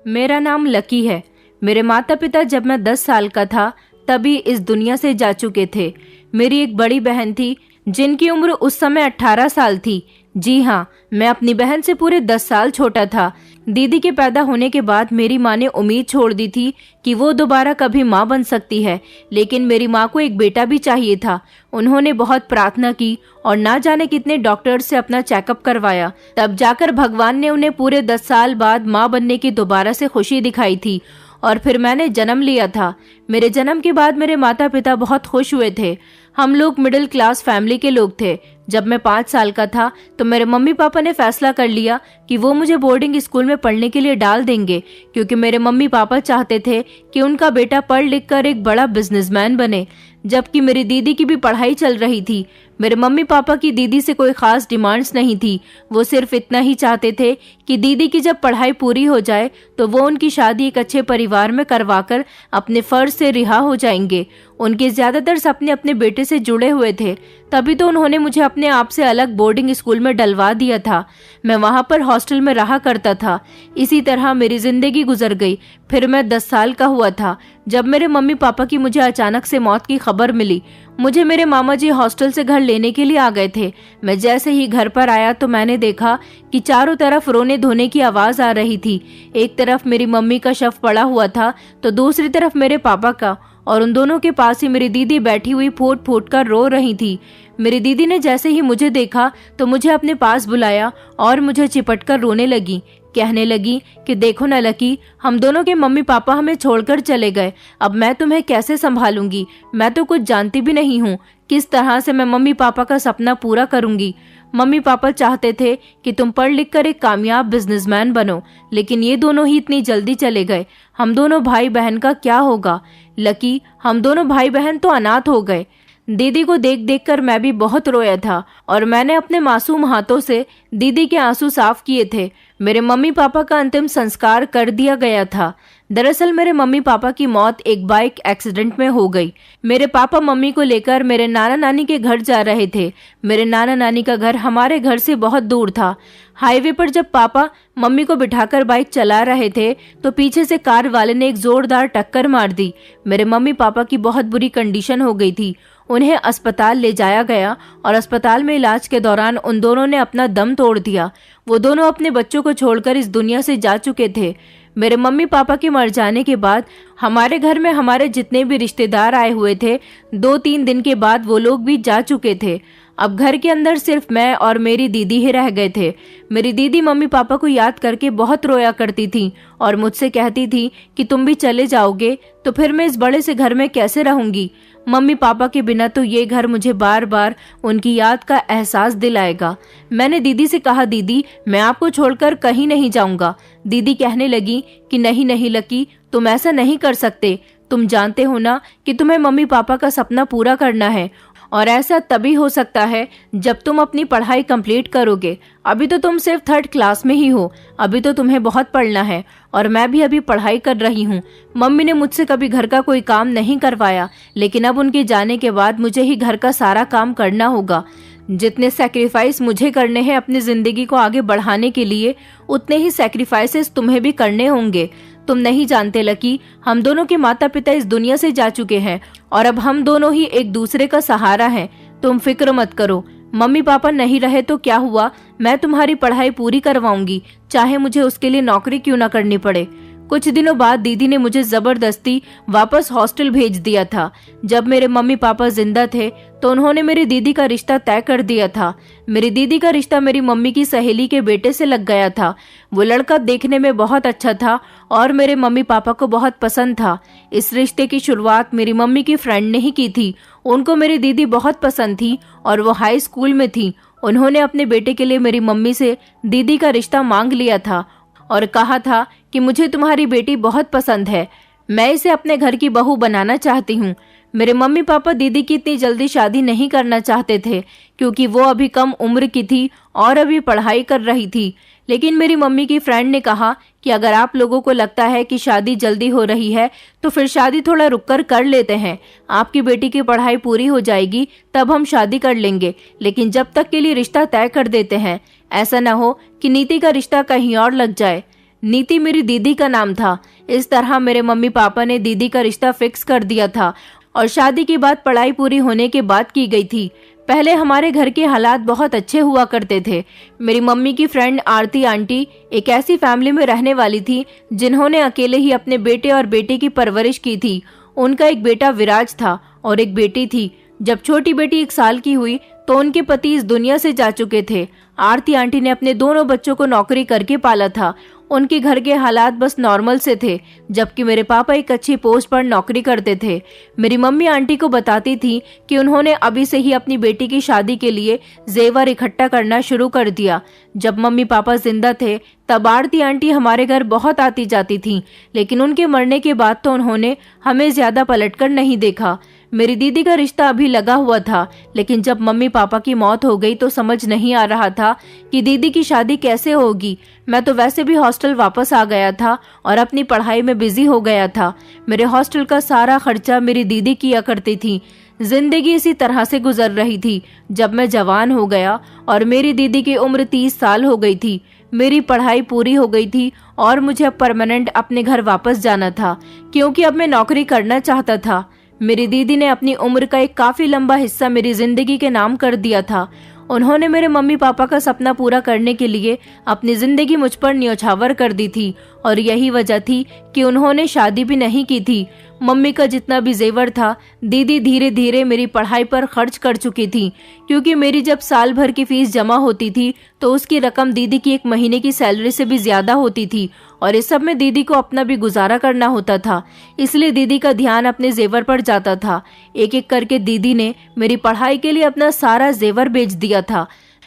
मेरा नाम लकी है। मेरे माता पिता जब मैं 10 साल का था तभी इस दुनिया से जा चुके थे। मेरी एक बड़ी बहन थी जिनकी उम्र उस समय 18 साल थी। जी हाँ, मैं अपनी बहन से पूरे 10 साल छोटा था। दीदी के पैदा होने के बाद मेरी माँ ने उम्मीद छोड़ दी थी कि वो दोबारा कभी माँ बन सकती है, लेकिन मेरी माँ को एक बेटा भी चाहिए था। उन्होंने बहुत प्रार्थना की और ना जाने कितने डॉक्टर से अपना चेकअप करवाया, तब जाकर भगवान ने उन्हें पूरे 10 साल बाद माँ बनने की दोबारा से खुशी दिखाई थी और फिर मैंने जन्म लिया था। मेरे जन्म के बाद मेरे माता पिता बहुत खुश हुए थे। हम लोग मिडिल क्लास फैमिली के लोग थे। जब मैं 5 साल का था तो मेरे मम्मी पापा ने फैसला कर लिया कि वो मुझे बोर्डिंग स्कूल में पढ़ने के लिए डाल देंगे, क्योंकि मेरे मम्मी पापा चाहते थे कि उनका बेटा पढ़ लिख कर एक बड़ा बिजनेसमैन बने। जबकि मेरी दीदी की भी पढ़ाई चल रही थी। मेरे मम्मी पापा की दीदी से कोई खास डिमांड्स नहीं थी। वो सिर्फ इतना ही चाहते थे कि दीदी की जब पढ़ाई पूरी हो जाए तो वो उनकी शादी एक अच्छे परिवार में करवाकर अपने फर्ज से रिहा हो जाएंगे। उनके ज्यादातर सपने अपने बेटे से जुड़े हुए थे, तभी तो उन्होंने मुझे अपने आप से अलग बोर्डिंग स्कूल में डलवा दिया था। मैं वहां पर हॉस्टल में रहा करता था। इसी तरह मेरी जिंदगी गुजर गई। फिर मैं 10 साल का हुआ था जब मेरे मम्मी पापा की मुझे अचानक से मौत की खबर मिली। मुझे मेरे मामा जी हॉस्टल से घर लेने के लिए आ गए थे। मैं जैसे ही घर पर आया तो मैंने देखा कि चारों तरफ रोने धोने की आवाज आ रही थी। एक तरफ मेरी मम्मी का शव पड़ा हुआ था तो दूसरी तरफ मेरे पापा का, और उन दोनों के पास ही मेरी दीदी बैठी हुई फूट फूट कर रो रही थी। मेरी दीदी ने जैसे ही मुझे देखा तो मुझे अपने पास बुलाया और मुझे चिपट कर रोने लगी। कहने लगी कि देखो ना लकी, हम दोनों के मम्मी पापा हमें छोड़कर चले गए। अब मैं तुम्हें कैसे संभालूंगी? मैं तो कुछ जानती भी नहीं हूँ। किस तरह से मैं मम्मी पापा का सपना पूरा करूंगी? मम्मी पापा चाहते थे कि तुम पढ़ लिख कर एक कामयाब बिजनेसमैन बनो, लेकिन ये दोनों ही इतनी जल्दी चले गए। हम दोनों भाई बहन का क्या होगा? लकी, हम दोनों भाई बहन तो अनाथ हो गए। दीदी को देख देख कर मैं भी बहुत रोया था और मैंने अपने मासूम हाथों से दीदी के आंसू साफ किए थे। मेरे मम्मी पापा का अंतिम संस्कार कर दिया गया था। दरअसल मेरे मम्मी पापा की मौत एक बाइक एक्सीडेंट में हो गई। मेरे पापा मम्मी को लेकर मेरे नाना नानी के घर जा रहे थे। मेरे नाना नानी का घर हमारे घर से बहुत दूर था। हाईवे पर जब पापा मम्मी को बिठाकर बाइक चला रहे थे तो पीछे से कार वाले ने एक जोरदार टक्कर मार दी। मेरे मम्मी पापा की बहुत बुरी कंडीशन हो गई थी। उन्हें अस्पताल ले जाया गया और अस्पताल में इलाज के दौरान उन दोनों ने अपना दम तोड़ दिया। वो दोनों अपने बच्चों को छोड़कर इस दुनिया से जा चुके थे। मेरे मम्मी पापा के मर जाने के बाद हमारे घर में हमारे जितने भी रिश्तेदार आए हुए थे, 2-3 दिन के बाद वो लोग भी जा चुके थे। अब घर के अंदर सिर्फ मैं और मेरी दीदी ही रह गए थे। मेरी दीदी मम्मी पापा को याद करके बहुत रोया करती थी और मुझसे कहती थी कि तुम भी चले जाओगे तो फिर मैं इस बड़े से घर में कैसे रहूंगी? मम्मी पापा के बिना तो ये घर मुझे बार बार उनकी याद का एहसास दिलाएगा। मैंने दीदी से कहा, दीदी मैं आपको छोड़कर कहीं नहीं जाऊंगा। दीदी कहने लगी कि नहीं नहीं लकी, तुम ऐसा नहीं कर सकते। तुम जानते हो ना कि तुम्हें मम्मी पापा का सपना पूरा करना है, और ऐसा तभी हो सकता है जब तुम अपनी पढ़ाई कंप्लीट करोगे। अभी तो तुम सिर्फ 3rd क्लास में ही हो, अभी तो तुम्हें बहुत पढ़ना है, और मैं भी अभी पढ़ाई कर रही हूँ। मम्मी ने मुझसे कभी घर का कोई काम नहीं करवाया, लेकिन अब उनके जाने के बाद मुझे ही घर का सारा काम करना होगा। जितने सैक्रिफाइस मुझे करने हैं अपनी जिंदगी को आगे बढ़ाने के लिए, उतने ही सैक्रिफाइसेस तुम्हें भी करने होंगे। तुम नहीं जानते लकी, हम दोनों के माता पिता इस दुनिया से जा चुके हैं और अब हम दोनों ही एक दूसरे का सहारा हैं। तुम फिक्र मत करो। मम्मी पापा नहीं रहे तो क्या हुआ, मैं तुम्हारी पढ़ाई पूरी करवाऊंगी, चाहे मुझे उसके लिए नौकरी क्यों ना करनी पड़े। कुछ दिनों बाद दीदी ने मुझे जबरदस्ती वापस हॉस्टल भेज दिया था। जब मेरे मम्मी पापा जिंदा थे तो उन्होंने मेरी दीदी का रिश्ता तय कर दिया था। मेरी दीदी का रिश्ता मेरी मम्मी की सहेली के बेटे से लग गया था। वो लड़का देखने में बहुत अच्छा था और मेरे मम्मी पापा को बहुत पसंद था। इस रिश्ते की शुरुआत मेरी मम्मी की फ्रेंड ने ही की थी। उनको मेरी दीदी बहुत पसंद थी और वो हाई स्कूल में थी। उन्होंने अपने बेटे के लिए मेरी मम्मी से दीदी का रिश्ता मांग लिया था और कहा था कि मुझे तुम्हारी बेटी बहुत पसंद है, मैं इसे अपने घर की बहू बनाना चाहती हूँ। मेरे मम्मी पापा दीदी की इतनी जल्दी शादी नहीं करना चाहते थे क्योंकि वो अभी कम उम्र की थी और अभी पढ़ाई कर रही थी। लेकिन मेरी मम्मी की फ्रेंड ने कहा कि अगर आप लोगों को लगता है कि शादी जल्दी हो रही है तो फिर शादी थोड़ा रुककर कर लेते हैं। आपकी बेटी की पढ़ाई पूरी हो जाएगी तब हम शादी कर लेंगे, लेकिन जब तक के लिए रिश्ता तय कर देते हैं। ऐसा न हो कि नीति का रिश्ता कहीं और लग जाए। नीति मेरी दीदी का नाम था। इस तरह मेरे मम्मी पापा ने दीदी का रिश्ता फिक्स कर दिया था और शादी की बात पढ़ाई पूरी होने के बाद की गई थी। पहले हमारे घर के हालात बहुत अच्छे हुआ करते थे। मेरी मम्मी की फ्रेंड आरती आंटी एक ऐसी फैमिली में रहने वाली थी जिन्होंने अकेले ही अपने बेटे और बेटी की परवरिश की थी। उनका एक बेटा विराज था और एक बेटी थी। जब छोटी बेटी 1 साल की हुई तो उनके पति इस दुनिया से जा चुके थे। आरती आंटी ने अपने दोनों बच्चों को नौकरी करके पाला था। उनके घर के हालात बस नॉर्मल से थे, जबकि मेरे पापा एक अच्छी पोस्ट पर नौकरी करते थे। मेरी मम्मी आंटी को बताती थी कि उन्होंने अभी से ही अपनी बेटी की शादी के लिए जेवर इकट्ठा करना शुरू कर दिया। जब मम्मी पापा जिंदा थे तब आरती आंटी हमारे घर बहुत आती जाती थीं, लेकिन उनके मरने के बाद तो उन्होंने हमें ज्यादा पलटकर नहीं देखा। मेरी दीदी का रिश्ता अभी लगा हुआ था, लेकिन जब मम्मी पापा की मौत हो गई तो समझ नहीं आ रहा था कि दीदी की शादी कैसे होगी। मैं तो वैसे भी हॉस्टल वापस आ गया था और अपनी पढ़ाई में बिजी हो गया था। मेरे हॉस्टल का सारा खर्चा मेरी दीदी किया करती थी। जिंदगी इसी तरह से गुजर रही थी जब मैं जवान हो गया और मेरी दीदी की उम्र 30 साल हो गई थी। मेरी पढ़ाई पूरी हो गई थी और मुझे अब परमानेंट अपने घर वापस जाना था, क्योंकि अब मैं नौकरी करना चाहता था। मेरी दीदी ने अपनी उम्र का एक काफी लंबा हिस्सा मेरी जिंदगी के नाम कर दिया था। उन्होंने मेरे मम्मी पापा का सपना पूरा करने के लिए अपनी जिंदगी मुझ पर न्योछावर कर दी थी और यही वजह थी कि उन्होंने शादी भी नहीं की थी। मम्मी का जितना भी जेवर था दीदी धीरे धीरे मेरी पढ़ाई पर खर्च कर चुकी थी, क्योंकि मेरी जब साल भर की फीस जमा होती थी तो उसकी रकम दीदी की 1 महीने की सैलरी से भी ज्यादा होती थी और इस सब में दीदी को अपना भी गुजारा करना होता था। इसलिए दीदी का ध्यान अपने जेवर पर जाता था। एक एक करके दीदी ने मेरी पढ़ाई के लिए अपना सारा जेवर बेच दिया था।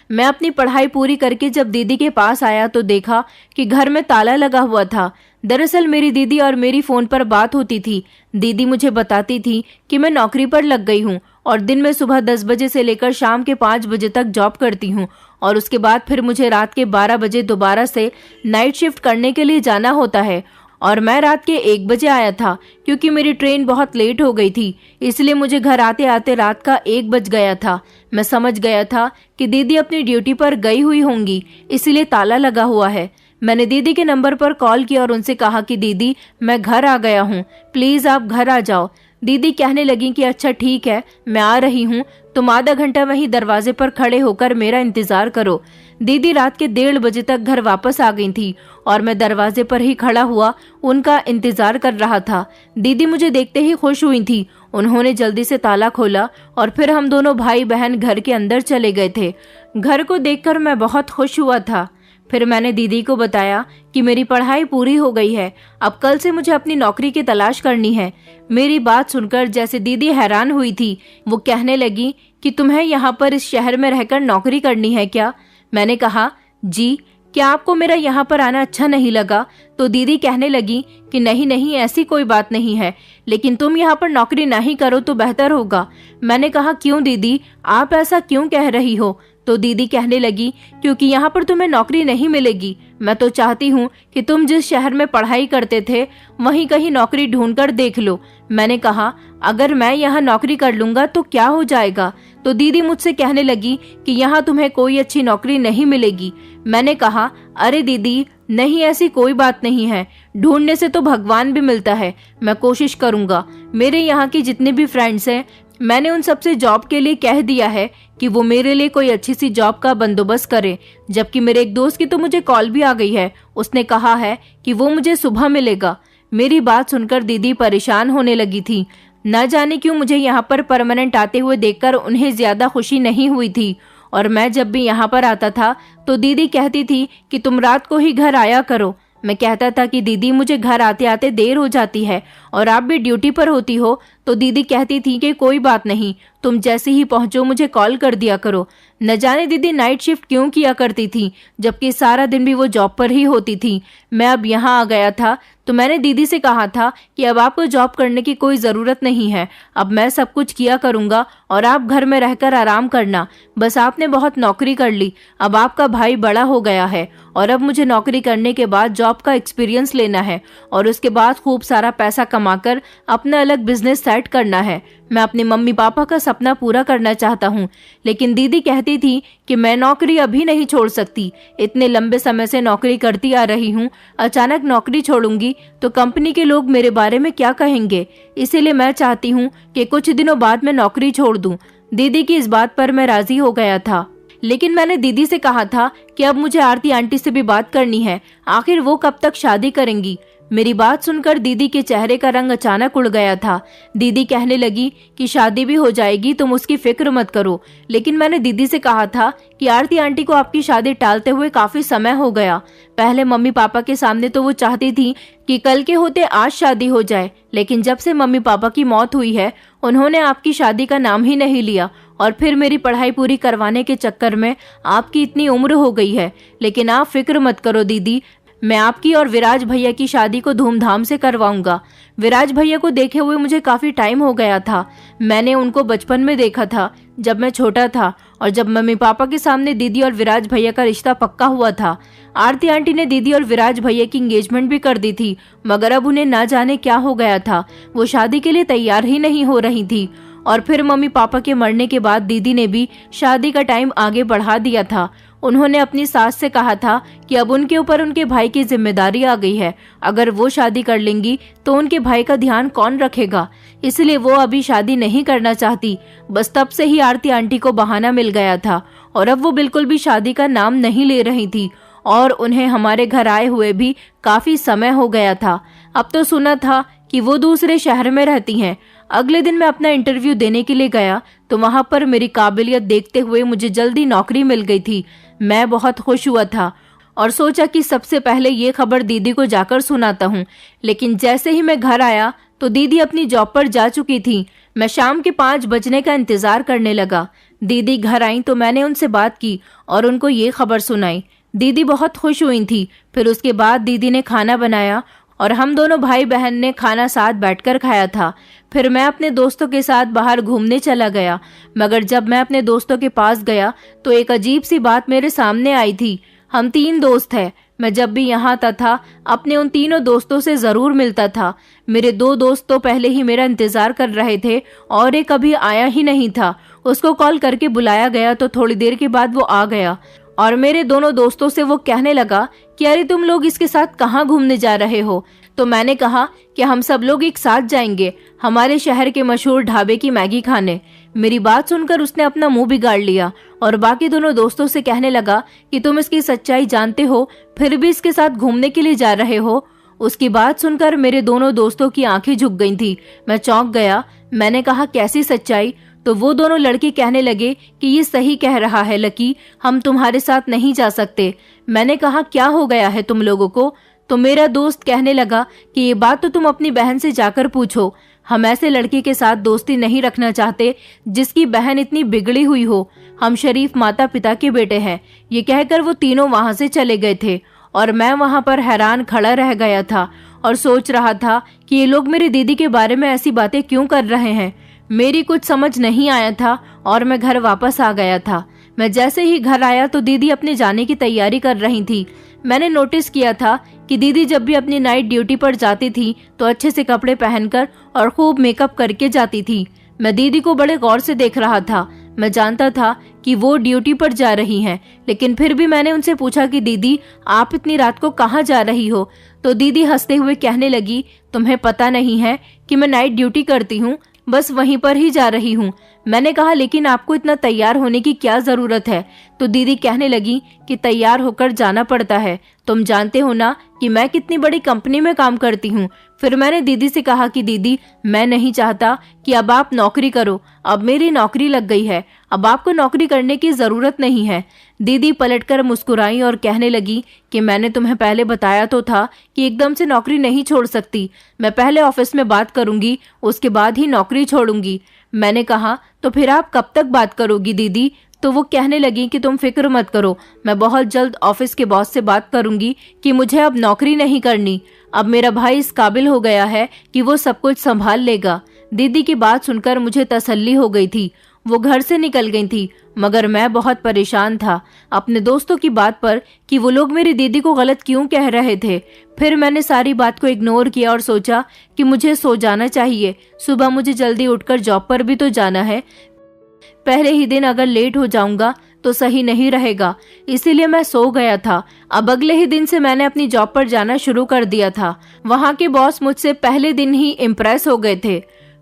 मैं अपनी पढ़ाई पूरी करके जब दीदी के पास आया तो देखा कि घर में ताला लगा हुआ था। दरअसल मेरी दीदी और मेरी फोन पर बात होती थी। दीदी मुझे बताती थी कि मैं नौकरी पर लग गई हूँ और दिन में सुबह 10 बजे से लेकर शाम के 5 बजे तक जॉब करती हूँ और उसके बाद फिर मुझे रात के 12 बजे दोबारा से नाइट शिफ्ट करने के लिए जाना होता है। और मैं रात के 1 बजे आया था क्योंकि मेरी ट्रेन बहुत लेट हो गई थी, इसलिए मुझे घर आते आते रात का 1 बज गया था। मैं समझ गया था कि दीदी अपनी ड्यूटी पर गई हुई होंगी, इसलिए ताला लगा हुआ है। मैंने दीदी के नंबर पर कॉल किया और उनसे कहा कि दीदी मैं घर आ गया हूँ, प्लीज आप घर आ जाओ। दीदी कहने लगी कि अच्छा ठीक है, मैं आ रही हूँ, तुम आधा घंटा वहीं दरवाजे पर खड़े होकर मेरा इंतजार करो। दीदी रात के 1:30 बजे तक घर वापस आ गई थी और मैं दरवाजे पर ही खड़ा हुआ उनका इंतजार कर रहा था। दीदी मुझे देखते ही खुश हुई थी। उन्होंने जल्दी से ताला खोला और फिर हम दोनों भाई बहन घर के अंदर चले गए थे। घर को देखकर मैं बहुत खुश हुआ था। फिर मैंने दीदी को बताया कि मेरी पढ़ाई पूरी हो गई है, अब कल से मुझे अपनी नौकरी की तलाश करनी है। मेरी बात सुनकर जैसे दीदी हैरान हुई थी, वो कहने लगी कि तुम्हें यहाँ पर इस शहर में रहकर नौकरी करनी है क्या? मैंने कहा जी, क्या आपको मेरा यहाँ पर आना अच्छा नहीं लगा? तो दीदी कहने लगी कि नहीं नहीं, ऐसी कोई बात नहीं है, लेकिन तुम यहाँ पर नौकरी नहीं करो तो बेहतर होगा। मैंने कहा क्यों दीदी, आप ऐसा क्यों कह रही हो? तो दीदी कहने लगी क्योंकि यहाँ पर तुम्हें नौकरी नहीं मिलेगी। मैं तो चाहती हूँ कि तुम जिस शहर में पढ़ाई करते थे वहीं कहीं नौकरी ढूंढकर देख लो। मैंने कहा अगर मैं यहाँ नौकरी कर लूंगा तो क्या हो जाएगा? तो दीदी मुझसे कहने लगी कि यहाँ तुम्हें कोई अच्छी नौकरी नहीं मिलेगी। मैंने कहा अरे दीदी नहीं, ऐसी कोई बात नहीं है, ढूंढने से तो भगवान भी मिलता है, मैं कोशिश करूंगा। मेरे यहाँ की जितने भी फ्रेंड्स हैं मैंने उन सबसे जॉब के लिए कह दिया है कि वो मेरे लिए कोई अच्छी सी जॉब का बंदोबस्त करे। जबकि मेरे एक दोस्त की तो मुझे कॉल भी आ गई है, उसने कहा है कि वो मुझे सुबह मिलेगा। मेरी बात सुनकर दीदी परेशान होने लगी थी। न जाने क्यों मुझे यहाँ पर परमानेंट आते हुए देखकर उन्हें ज्यादा खुशी नहीं हुई थी और मैं जब भी यहाँ पर आता था तो दीदी कहती थी कि तुम रात को ही घर आया करो। मैं कहता था कि दीदी मुझे घर आते आते देर हो जाती है और आप भी ड्यूटी पर होती हो। तो दीदी कहती थी कि कोई बात नहीं, तुम जैसे ही पहुंचो मुझे कॉल कर दिया करो। न जाने दीदी नाइट शिफ्ट क्यों किया करती थी, जबकि सारा दिन भी वो जॉब पर ही होती थी। मैं अब यहाँ आ गया था तो मैंने दीदी से कहा था कि अब आपको जॉब करने की कोई ज़रूरत नहीं है, अब मैं सब कुछ किया करूँगा और आप घर में रहकर आराम करना। बस आपने बहुत नौकरी कर ली, अब आपका भाई बड़ा हो गया है और अब मुझे नौकरी करने के बाद जॉब का एक्सपीरियंस लेना है और उसके बाद खूब सारा पैसा कमाकर अपना अलग बिजनेस सेट करना है। मैं अपने मम्मी पापा का सपना पूरा करना चाहता हूँ। लेकिन दीदी कहती थी कि मैं नौकरी अभी नहीं छोड़ सकती, इतने लंबे समय से नौकरी करती आ रही हूँ, अचानक नौकरी छोड़ूंगी तो कंपनी के लोग मेरे बारे में क्या कहेंगे, इसीलिए मैं चाहती हूँ कि कुछ दिनों बाद मैं नौकरी छोड़ दूँ। दीदी की इस बात पर मैं राजी हो गया था, लेकिन मैंने दीदी से कहा था कि अब मुझे आरती आंटी से भी बात करनी है, आखिर वो कब तक शादी करेंगी। मेरी बात सुनकर दीदी के चेहरे का रंग अचानक उड़ गया था। दीदी कहने लगी कि शादी भी हो जाएगी, तुम उसकी फिक्र मत करो। लेकिन मैंने दीदी से कहा था कि आरती आंटी को आपकी शादी टालते हुए काफी समय हो गया। पहले मम्मी पापा के सामने तो वो चाहती थी कि कल के होते आज शादी हो जाए, लेकिन जब से मम्मी पापा की मौत हुई है उन्होंने आपकी शादी का नाम ही नहीं लिया। और फिर मेरी पढ़ाई पूरी करवाने के चक्कर में आपकी इतनी उम्र हो गई है। लेकिन आप फिक्र मत करो दीदी, मैं आपकी और विराज भैया की शादी को धूमधाम से करवाऊंगा। विराज भैया को देखे हुए मुझे काफी टाइम हो गया था। मैंने उनको बचपन में देखा था जब मैं छोटा था, और जब मम्मी पापा के सामने दीदी और विराज भैया का रिश्ता पक्का हुआ था। आरती आंटी ने दीदी और विराज भैया की एंगेजमेंट भी कर दी थी, मगर अब उन्हें ना जाने क्या हो गया था, वो शादी के लिए तैयार ही नहीं हो रही थी। और फिर मम्मी पापा के मरने के बाद दीदी ने भी शादी का टाइम आगे बढ़ा दिया था। उन्होंने अपनी सास से कहा था कि अब उनके ऊपर उनके भाई की जिम्मेदारी आ गई है, अगर वो शादी कर लेंगी तो उनके भाई का ध्यान कौन रखेगा, इसलिए वो अभी शादी नहीं करना चाहती। बस तब से ही आरती आंटी को बहाना मिल गया था और अब वो बिल्कुल भी शादी का नाम नहीं ले रही थी, और उन्हें हमारे घर आए हुए भी काफी समय हो गया था। अब तो सुना था कि वो दूसरे शहर में रहती हैं। अगले दिन मैं अपना इंटरव्यू देने के लिए गया तो वहां पर मेरी काबिलियत देखते हुए मुझे जल्दी नौकरी मिल गई थी। मैं बहुत खुश हुआ था और सोचा कि सबसे पहले ये खबर दीदी को जाकर सुनाता हूँ। लेकिन जैसे ही मैं घर आया तो दीदी अपनी जॉब पर जा चुकी थी। मैं शाम के 5 बजने का इंतजार करने लगा। दीदी घर आई तो मैंने उनसे बात की और उनको ये खबर सुनाई। दीदी बहुत खुश हुई थी। फिर उसके बाद दीदी ने खाना बनाया और हम दोनों भाई बहन ने खाना साथ बैठकर खाया था। फिर मैं अपने दोस्तों के साथ बाहर घूमने चला गया, मगर जब मैं अपने दोस्तों के पास गया तो एक अजीब सी बात मेरे सामने आई थी। हम 3 दोस्त हैं। मैं जब भी यहाँ आता था अपने उन तीनों दोस्तों से जरूर मिलता था। मेरे 2 दोस्त तो पहले ही मेरा इंतजार कर रहे थे और एक अभी आया ही नहीं था। उसको कॉल करके बुलाया गया तो थोड़ी देर के बाद वो आ गया और मेरे दोनों दोस्तों से वो कहने लगा कि अरे तुम लोग इसके साथ कहाँ घूमने जा रहे हो। तो मैंने कहा कि हम सब लोग एक साथ जाएंगे हमारे शहर के मशहूर ढाबे की मैगी खाने। मेरी बात सुनकर उसने अपना मुंह बिगाड़ लिया और बाकी दोनों दोस्तों से कहने लगा कि तुम इसकी सच्चाई जानते हो फिर भी इसके साथ घूमने के लिए जा रहे हो। उसकी बात सुनकर मेरे दोनों दोस्तों की आंखें झुक गई थी। मैं चौंक गया। मैंने कहा कैसी सच्चाई? तो वो दोनों लड़के कहने लगे कि ये सही कह रहा है लकी, हम तुम्हारे साथ नहीं जा सकते। मैंने कहा क्या हो गया है तुम लोगों को? तो मेरा दोस्त कहने लगा कि ये बात तो तुम अपनी बहन से जाकर पूछो, हम ऐसे लड़के के साथ दोस्ती नहीं रखना चाहते जिसकी बहन इतनी बिगड़ी हुई हो। हम शरीफ माता पिता के बेटे हैं। ये कहकर वो तीनों वहां से चले गए थे और मैं वहां पर हैरान खड़ा रह गया था और सोच रहा था कि ये लोग मेरी दीदी के बारे में ऐसी बातें क्यों कर रहे हैं। मेरी कुछ समझ नहीं आया था और मैं घर वापस आ गया था। मैं जैसे ही घर आया तो दीदी अपने जाने की तैयारी कर रही थी। मैंने नोटिस किया था कि दीदी जब भी अपनी नाइट ड्यूटी पर जाती थी तो अच्छे से कपड़े पहनकर और खूब मेकअप करके जाती थी। मैं दीदी को बड़े गौर से देख रहा था। मैं जानता था कि वो ड्यूटी पर जा रही हैं, लेकिन फिर भी मैंने उनसे पूछा कि दीदी आप इतनी रात को कहाँ जा रही हो? तो दीदी हंसते हुए कहने लगी तुम्हें पता नहीं है कि मैं नाइट ड्यूटी करती हूँ, बस वहीं पर ही जा रही हूँ। मैंने कहा लेकिन आपको इतना तैयार होने की क्या जरूरत है? तो दीदी कहने लगी कि तैयार होकर जाना पड़ता है, तुम जानते हो ना कि मैं कितनी बड़ी कंपनी में काम करती हूँ। फिर मैंने दीदी से कहा कि दीदी मैं नहीं चाहता कि अब आप नौकरी करो, अब मेरी नौकरी लग गई है, अब आपको नौकरी करने की जरूरत नहीं है। दीदी पलटकर मुस्कुराई और कहने लगी कि मैंने तुम्हें पहले बताया तो था कि एकदम से नौकरी नहीं छोड़ सकती, मैं पहले ऑफिस में बात करूंगी उसके बाद ही नौकरी छोड़ूंगी। मैंने कहा तो फिर आप कब तक बात करोगी दीदी? तो वो कहने लगी कि तुम फिक्र मत करो, मैं बहुत जल्द ऑफिस के बॉस से बात करूंगी कि मुझे अब नौकरी नहीं करनी, अब मेरा भाई इस काबिल हो गया है कि वो सब कुछ संभाल लेगा। दीदी की बात सुनकर मुझे तसल्ली हो गई थी। वो घर से निकल गई थी, मगर मैं बहुत परेशान था अपने दोस्तों की बात पर कि वो लोग मेरी दीदी को गलत क्यों कह रहे थे। फिर मैंने सारी बात को इग्नोर किया और सोचा कि मुझे सो जाना चाहिए, सुबह मुझे जल्दी उठकर जॉब पर भी तो जाना है। पहले ही दिन अगर लेट हो जाऊंगा तो सही नहीं रहेगा, इसीलिए मैं सो गया था। अब अगले ही दिन से मैंने अपनी जॉब पर जाना शुरू कर दिया था। वहाँ के बॉस मुझसे पहले दिन ही इम्प्रेस हो गए थे।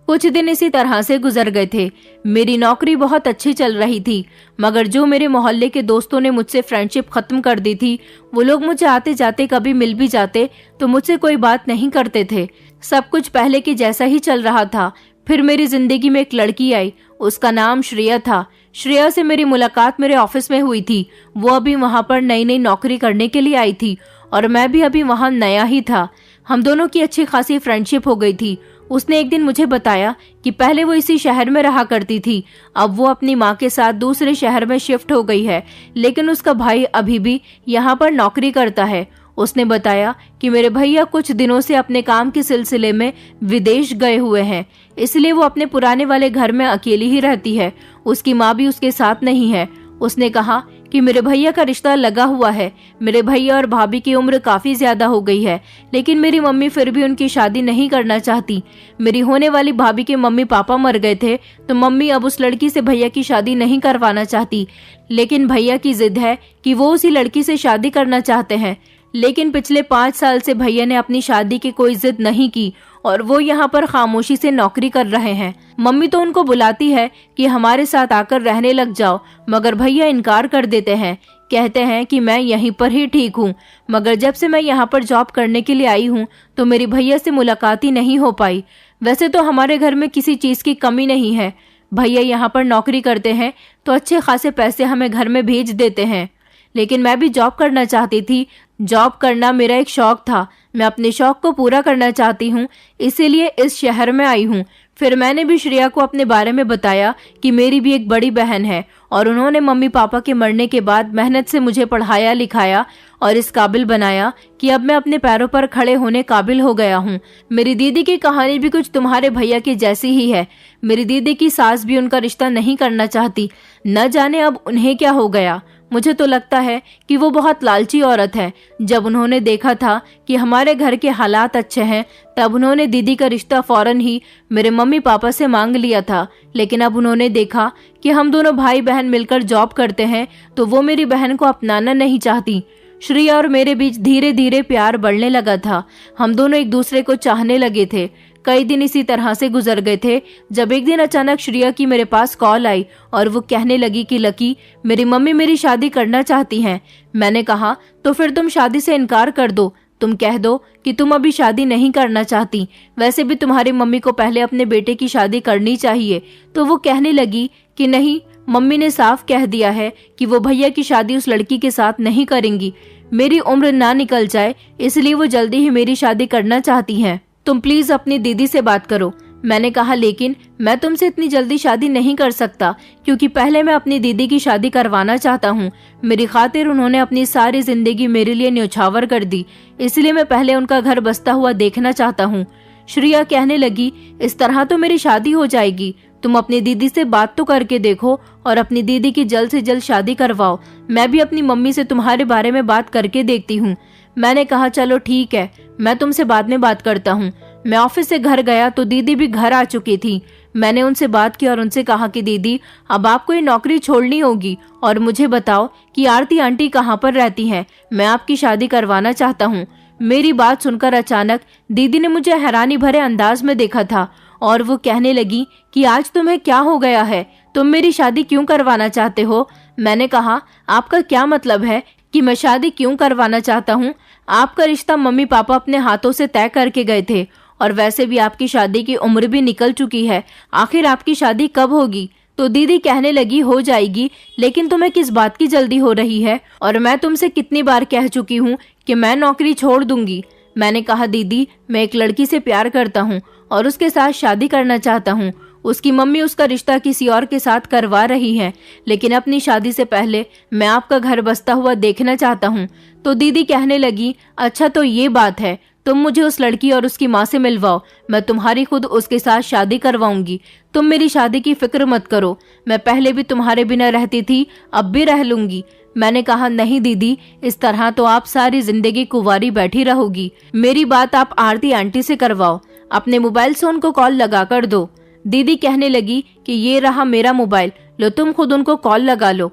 कुछ दिन इसी तरह से गुजर गए थे। मेरी नौकरी बहुत अच्छी चल रही थी, मगर जो मेरे मोहल्ले के दोस्तों ने मुझसे फ्रेंडशिप खत्म कर दी थी, वो लोग मुझे आते जाते कभी मिल भी जाते तो मुझसे कोई बात नहीं करते थे। सब कुछ पहले के जैसा ही चल रहा था। फिर मेरी जिंदगी में एक लड़की आई, उसका नाम श्रेया था। श्रेया से मेरी मुलाकात मेरे ऑफिस में हुई थी। वो अभी वहाँ पर नई नई नौकरी करने के लिए आई थी और मैं भी अभी वहाँ नया ही था। हम दोनों की अच्छी खासी फ्रेंडशिप हो गई थी। उसने एक दिन मुझे बताया कि पहले वो इसी शहर में रहा करती थी, अब वो अपनी माँ के साथ दूसरे शहर में शिफ्ट हो गई है, लेकिन उसका भाई अभी भी यहाँ पर नौकरी करता है। उसने बताया कि मेरे भैया कुछ दिनों से अपने काम के सिलसिले में विदेश गए हुए हैं, इसलिए वो अपने पुराने वाले घर में अकेली ही रहती है। उसकी माँ भी उसके साथ नहीं है। उसने कहा कि मेरे भैया का रिश्ता लगा हुआ है। मेरे भैया और भाभी की उम्र काफी ज्यादा हो गई है, लेकिन मेरी मम्मी फिर भी उनकी शादी नहीं करना चाहती। मेरी होने वाली भाभी के मम्मी पापा मर गए थे, तो मम्मी अब उस लड़की से भैया की शादी नहीं करवाना चाहती, लेकिन भैया की जिद है कि वो उसी लड़की से शादी करना चाहते हैं। लेकिन पिछले 5 साल से भैया ने अपनी शादी की कोई जिद नहीं की और वो यहाँ पर खामोशी से नौकरी कर रहे हैं। मम्मी तो उनको बुलाती है कि हमारे साथ आकर रहने लग जाओ, मगर भैया इनकार कर देते हैं, कहते हैं कि मैं यहीं पर ही ठीक हूँ। मगर जब से मैं यहाँ पर जॉब करने के लिए आई हूँ तो मेरी भैया से मुलाकात ही नहीं हो पाई। वैसे तो हमारे घर में किसी चीज की कमी नहीं है। भैया यहाँ पर नौकरी करते हैं तो अच्छे खासे पैसे हमें घर में भेज देते हैं, लेकिन मैं भी जॉब करना चाहती थी। जॉब करना मेरा एक शौक था। मैं अपने शौक को पूरा करना चाहती हूँ, इसीलिए इस शहर में आई हूँ। फिर मैंने भी श्रेया को अपने बारे में बताया कि मेरी भी एक बड़ी बहन है और उन्होंने मम्मी पापा के मरने के बाद मेहनत से मुझे पढ़ाया लिखाया और इस काबिल बनाया कि अब मैं अपने पैरों पर खड़े होने काबिल हो गया हूँ। मेरी दीदी की कहानी भी कुछ तुम्हारे भैया की जैसी ही है। मेरी दीदी की सास भी उनका रिश्ता नहीं करना चाहती, न जाने अब उन्हें क्या हो गया। मुझे तो लगता है कि वो बहुत लालची औरत है। जब उन्होंने देखा था कि हमारे घर के हालात अच्छे हैं, तब उन्होंने दीदी का रिश्ता फौरन ही मेरे मम्मी पापा से मांग लिया था। लेकिन अब उन्होंने देखा कि हम दोनों भाई बहन मिलकर जॉब करते हैं, तो वो मेरी बहन को अपनाना नहीं चाहती। श्रेया और मेरे बीच धीरे धीरे प्यार बढ़ने लगा था। हम दोनों एक दूसरे को चाहने लगे थे। कई दिन इसी तरह से गुजर गए थे, जब एक दिन अचानक श्रेया की मेरे पास कॉल आई और वो कहने लगी कि लकी, मेरी मम्मी मेरी शादी करना चाहती हैं। मैंने कहा तो फिर तुम शादी से इनकार कर दो, तुम कह दो कि तुम अभी शादी नहीं करना चाहती। वैसे भी तुम्हारी मम्मी को पहले अपने बेटे की शादी करनी चाहिए। तो वो कहने लगी कि नहीं, मम्मी ने साफ कह दिया है कि वो भैया की शादी उस लड़की के साथ नहीं करेंगी। मेरी उम्र ना निकल जाए, इसलिए वो जल्दी ही मेरी शादी करना चाहती हैं। तुम प्लीज अपनी दीदी से बात करो। मैंने कहा लेकिन मैं तुमसे इतनी जल्दी शादी नहीं कर सकता, क्योंकि पहले मैं अपनी दीदी की शादी करवाना चाहता हूँ। मेरी खातिर उन्होंने अपनी सारी जिंदगी मेरे लिए न्यौछावर कर दी, इसलिए मैं पहले उनका घर बसता हुआ देखना चाहता हूँ। श्रेया कहने लगी, इस तरह तो मेरी शादी हो जाएगी। तुम अपनी दीदी से बात तो करके देखो और अपनी दीदी की जल्द से जल्द शादी करवाओ। मैं भी अपनी मम्मी से तुम्हारे बारे में बात करके देखती हूँ। मैंने कहा चलो ठीक है, मैं तुमसे बाद में बात करता हूँ। मैं ऑफिस से घर गया तो दीदी भी घर आ चुकी थी। मैंने उनसे बात की और उनसे कहा कि दीदी, अब आपको ये नौकरी छोड़नी होगी और मुझे बताओ कि आरती आंटी कहाँ पर रहती हैं। मैं आपकी शादी करवाना चाहता हूँ। मेरी बात सुनकर अचानक दीदी ने मुझे हैरानी भरे अंदाज में देखा था और वो कहने लगी कि आज तुम्हें क्या हो गया है, तुम मेरी शादी क्यों करवाना चाहते हो। मैंने कहा आपका क्या मतलब है कि मैं शादी क्यों करवाना चाहता हूँ। आपका रिश्ता मम्मी पापा अपने हाथों से तय करके गए थे और वैसे भी आपकी शादी की उम्र भी निकल चुकी है। आखिर आपकी शादी कब होगी। तो दीदी कहने लगी हो जाएगी, लेकिन तुम्हें किस बात की जल्दी हो रही है, और मैं तुमसे कितनी बार कह चुकी हूँ कि मैं नौकरी छोड़ दूंगी। मैंने कहा दीदी, मैं एक लड़की से प्यार करता हूँ और उसके साथ शादी करना चाहता हूँ। उसकी मम्मी उसका रिश्ता किसी और के साथ करवा रही है, लेकिन अपनी शादी से पहले मैं आपका घर बसता हुआ देखना चाहता हूँ। तो दीदी कहने लगी, अच्छा तो ये बात है, तुम मुझे उस लड़की और उसकी माँ से मिलवाओ, मैं तुम्हारी खुद उसके साथ शादी करवाऊंगी। तुम मेरी शादी की फिक्र मत करो, मैं पहले भी तुम्हारे बिना रहती थी, अब भी रह लूंगी। मैंने कहा, नहीं दीदी, इस तरह तो आप सारी जिंदगी कुंवारी बैठी रहोगी। मेरी बात आप आरती आंटी से करवाओ, अपने मोबाइल से उनको कॉल लगा कर दो। दीदी कहने लगी कि ये रहा मेरा मोबाइल, लो तुम खुद उनको कॉल लगा लो।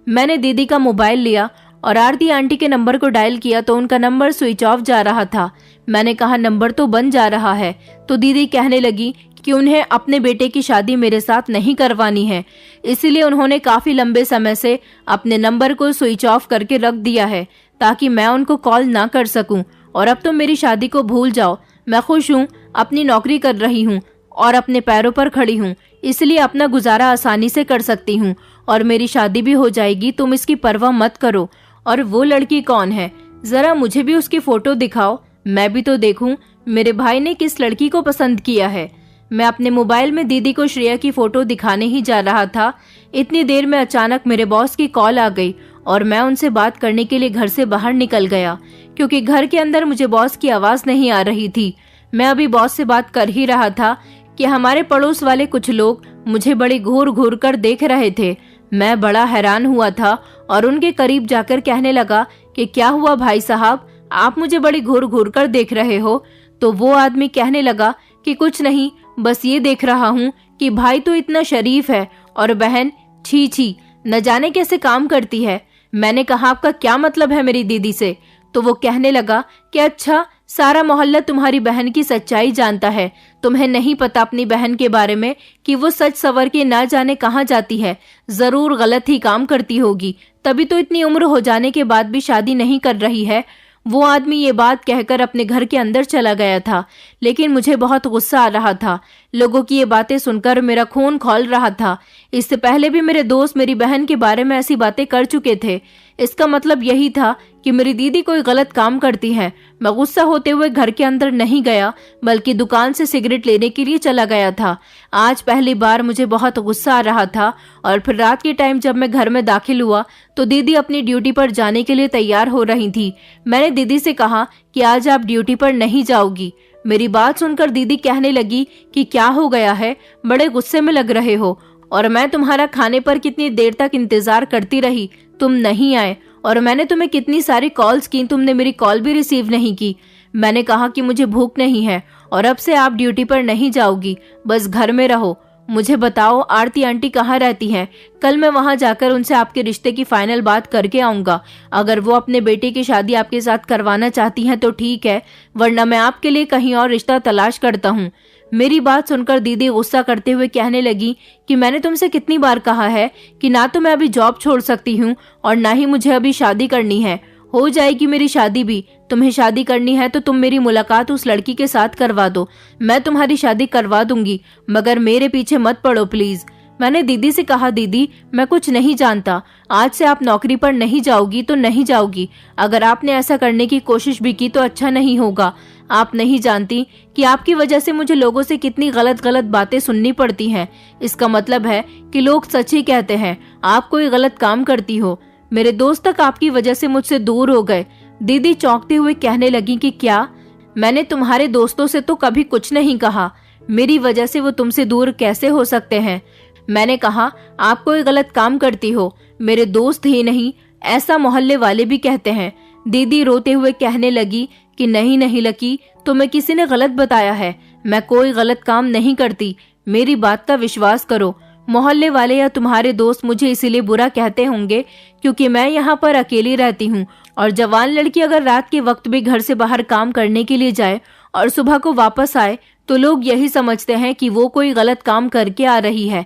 मैंने दीदी का मोबाइल लिया और आरती आंटी के नंबर को डायल किया तो उनका नंबर स्विच ऑफ जा रहा था। मैंने कहा, नंबर तो बंद जा रहा है। तो दीदी कहने लगी कि उन्हें अपने बेटे की शादी मेरे साथ नहीं करवानी है, इसलिए उन्होंने काफी लंबे समय से अपने नंबर को स्विच ऑफ करके रख दिया है ताकि मैं उनको कॉल ना कर सकूं। और अब तो मेरी शादी को भूल जाओ, मैं खुश हूँ, अपनी नौकरी कर रही हूँ और अपने पैरों पर खड़ी हूँ, इसलिए अपना गुजारा आसानी से कर सकती हूँ और मेरी शादी भी हो जाएगी, तुम इसकी परवाह मत करो। और वो लड़की कौन है, जरा मुझे भी उसकी फोटो दिखाओ, मैं भी तो देखूं मेरे भाई ने किस लड़की को पसंद किया है। मैं अपने मोबाइल में दीदी को श्रेया की फोटो दिखाने ही जा रहा था, इतनी देर में अचानक मेरे बॉस की कॉल आ गई और मैं उनसे बात करने के लिए घर से बाहर निकल गया, क्योंकि घर के अंदर मुझे बॉस की आवाज नहीं आ रही थी। मैं अभी बॉस से बात कर ही रहा था कि हमारे पड़ोस वाले कुछ लोग मुझे बड़ी घूर घूर कर देख रहे थे। मैं बड़ा हैरान हुआ था और उनके करीब जाकर कहने लगा कि क्या हुआ भाई साहब, आप मुझे बड़ी घूर घूर कर देख रहे हो। तो वो आदमी कहने लगा कि कुछ नहीं, बस ये देख रहा हूँ कि भाई तो इतना शरीफ है और बहन छी छी न जाने कैसे काम करती है। मैंने कहा, आपका क्या मतलब है मेरी दीदी से? तो वो कहने लगा कि अच्छा, सारा मोहल्ला तुम्हारी बहन की सच्चाई जानता है, तुम्हें नहीं पता अपनी बहन के बारे में कि वो सच सवर के ना जाने कहाँ जाती है, जरूर गलत ही काम करती होगी, तभी तो इतनी उम्र हो जाने के बाद भी शादी नहीं कर रही है। वो आदमी ये बात कहकर अपने घर के अंदर चला गया था, लेकिन मुझे बहुत गुस्सा आ रहा था। लोगों की ये बातें सुनकर मेरा खून खौल रहा था। इससे पहले भी मेरे दोस्त मेरी बहन के बारे में ऐसी बातें कर चुके थे। इसका मतलब यही था कि मेरी दीदी कोई गलत काम करती है। मैं गुस्सा होते हुए घर के अंदर नहीं गया, बल्कि दुकान से सिगरेट लेने के लिए चला गया था। आज पहली बार मुझे बहुत गुस्सा आ रहा था। और फिर रात के टाइम जब मैं घर में दाखिल हुआ तो दीदी अपनी ड्यूटी पर जाने के लिए तैयार हो रही थी। मैंने दीदी से कहा कि आज आप ड्यूटी पर नहीं जाओगी। मेरी बात सुनकर दीदी कहने लगी कि क्या हो गया है, बड़े गुस्से में लग रहे हो, और मैं तुम्हारा खाने पर कितनी देर तक इंतजार करती रही, तुम नहीं आए, और मैंने तुम्हें कितनी सारी कॉल्स की, तुमने मेरी कॉल भी रिसीव नहीं की। मैंने कहा कि मुझे भूख नहीं है और अब से आप ड्यूटी पर नहीं जाओगी, बस घर में रहो। मुझे बताओ आरती आंटी कहाँ रहती हैं? कल मैं वहाँ जाकर उनसे आपके रिश्ते की फाइनल बात करके आऊंगा। अगर वो अपने बेटे की शादी आपके साथ करवाना चाहती हैं तो ठीक है, वरना मैं आपके लिए कहीं और रिश्ता तलाश करता हूँ। मेरी बात सुनकर दीदी गुस्सा करते हुए कहने लगी कि मैंने तुमसे कितनी बार कहा है कि ना तो मैं अभी जॉब छोड़ सकती हूँ और ना ही मुझे अभी शादी करनी है। हो जाएगी मेरी शादी भी। तुम्हें शादी करनी है तो तुम मेरी मुलाकात उस लड़की के साथ करवा दो, मैं तुम्हारी शादी करवा दूंगी, मगर मेरे पीछे मत पड़ो प्लीज। मैंने दीदी से कहा, दीदी मैं कुछ नहीं जानता, आज से आप नौकरी पर नहीं जाओगी तो नहीं जाओगी। अगर आपने ऐसा करने की कोशिश भी की तो अच्छा नहीं होगा। आप नहीं जानती कि आपकी वजह से मुझे लोगों से कितनी गलत गलत बातें सुननी पड़ती हैं। इसका मतलब है कि लोग सच ही कहते हैं, आप कोई गलत काम करती हो। मेरे दोस्त तक आपकी वजह से मुझसे दूर हो गए। दीदी चौंकते हुए कहने लगी कि क्या? मैंने तुम्हारे दोस्तों से तो कभी कुछ नहीं कहा, मेरी वजह से वो तुमसे दूर कैसे हो सकते हैं? मैंने कहा आप कोई गलत काम करती हो, मेरे दोस्त ही नहीं ऐसा मोहल्ले वाले भी कहते हैं। दीदी रोते हुए कहने लगी कि नहीं नहीं लकी, तुम्हें किसी ने गलत बताया है, मैं कोई गलत काम नहीं करती, मेरी बात का विश्वास करो। मोहल्ले वाले या तुम्हारे दोस्त मुझे इसीलिए बुरा कहते होंगे क्योंकि मैं यहाँ पर अकेली रहती हूँ, और जवान लड़की अगर रात के वक्त भी घर से बाहर काम करने के लिए जाए और सुबह को वापस आए तो लोग यही समझते हैं कि वो कोई गलत काम करके आ रही है।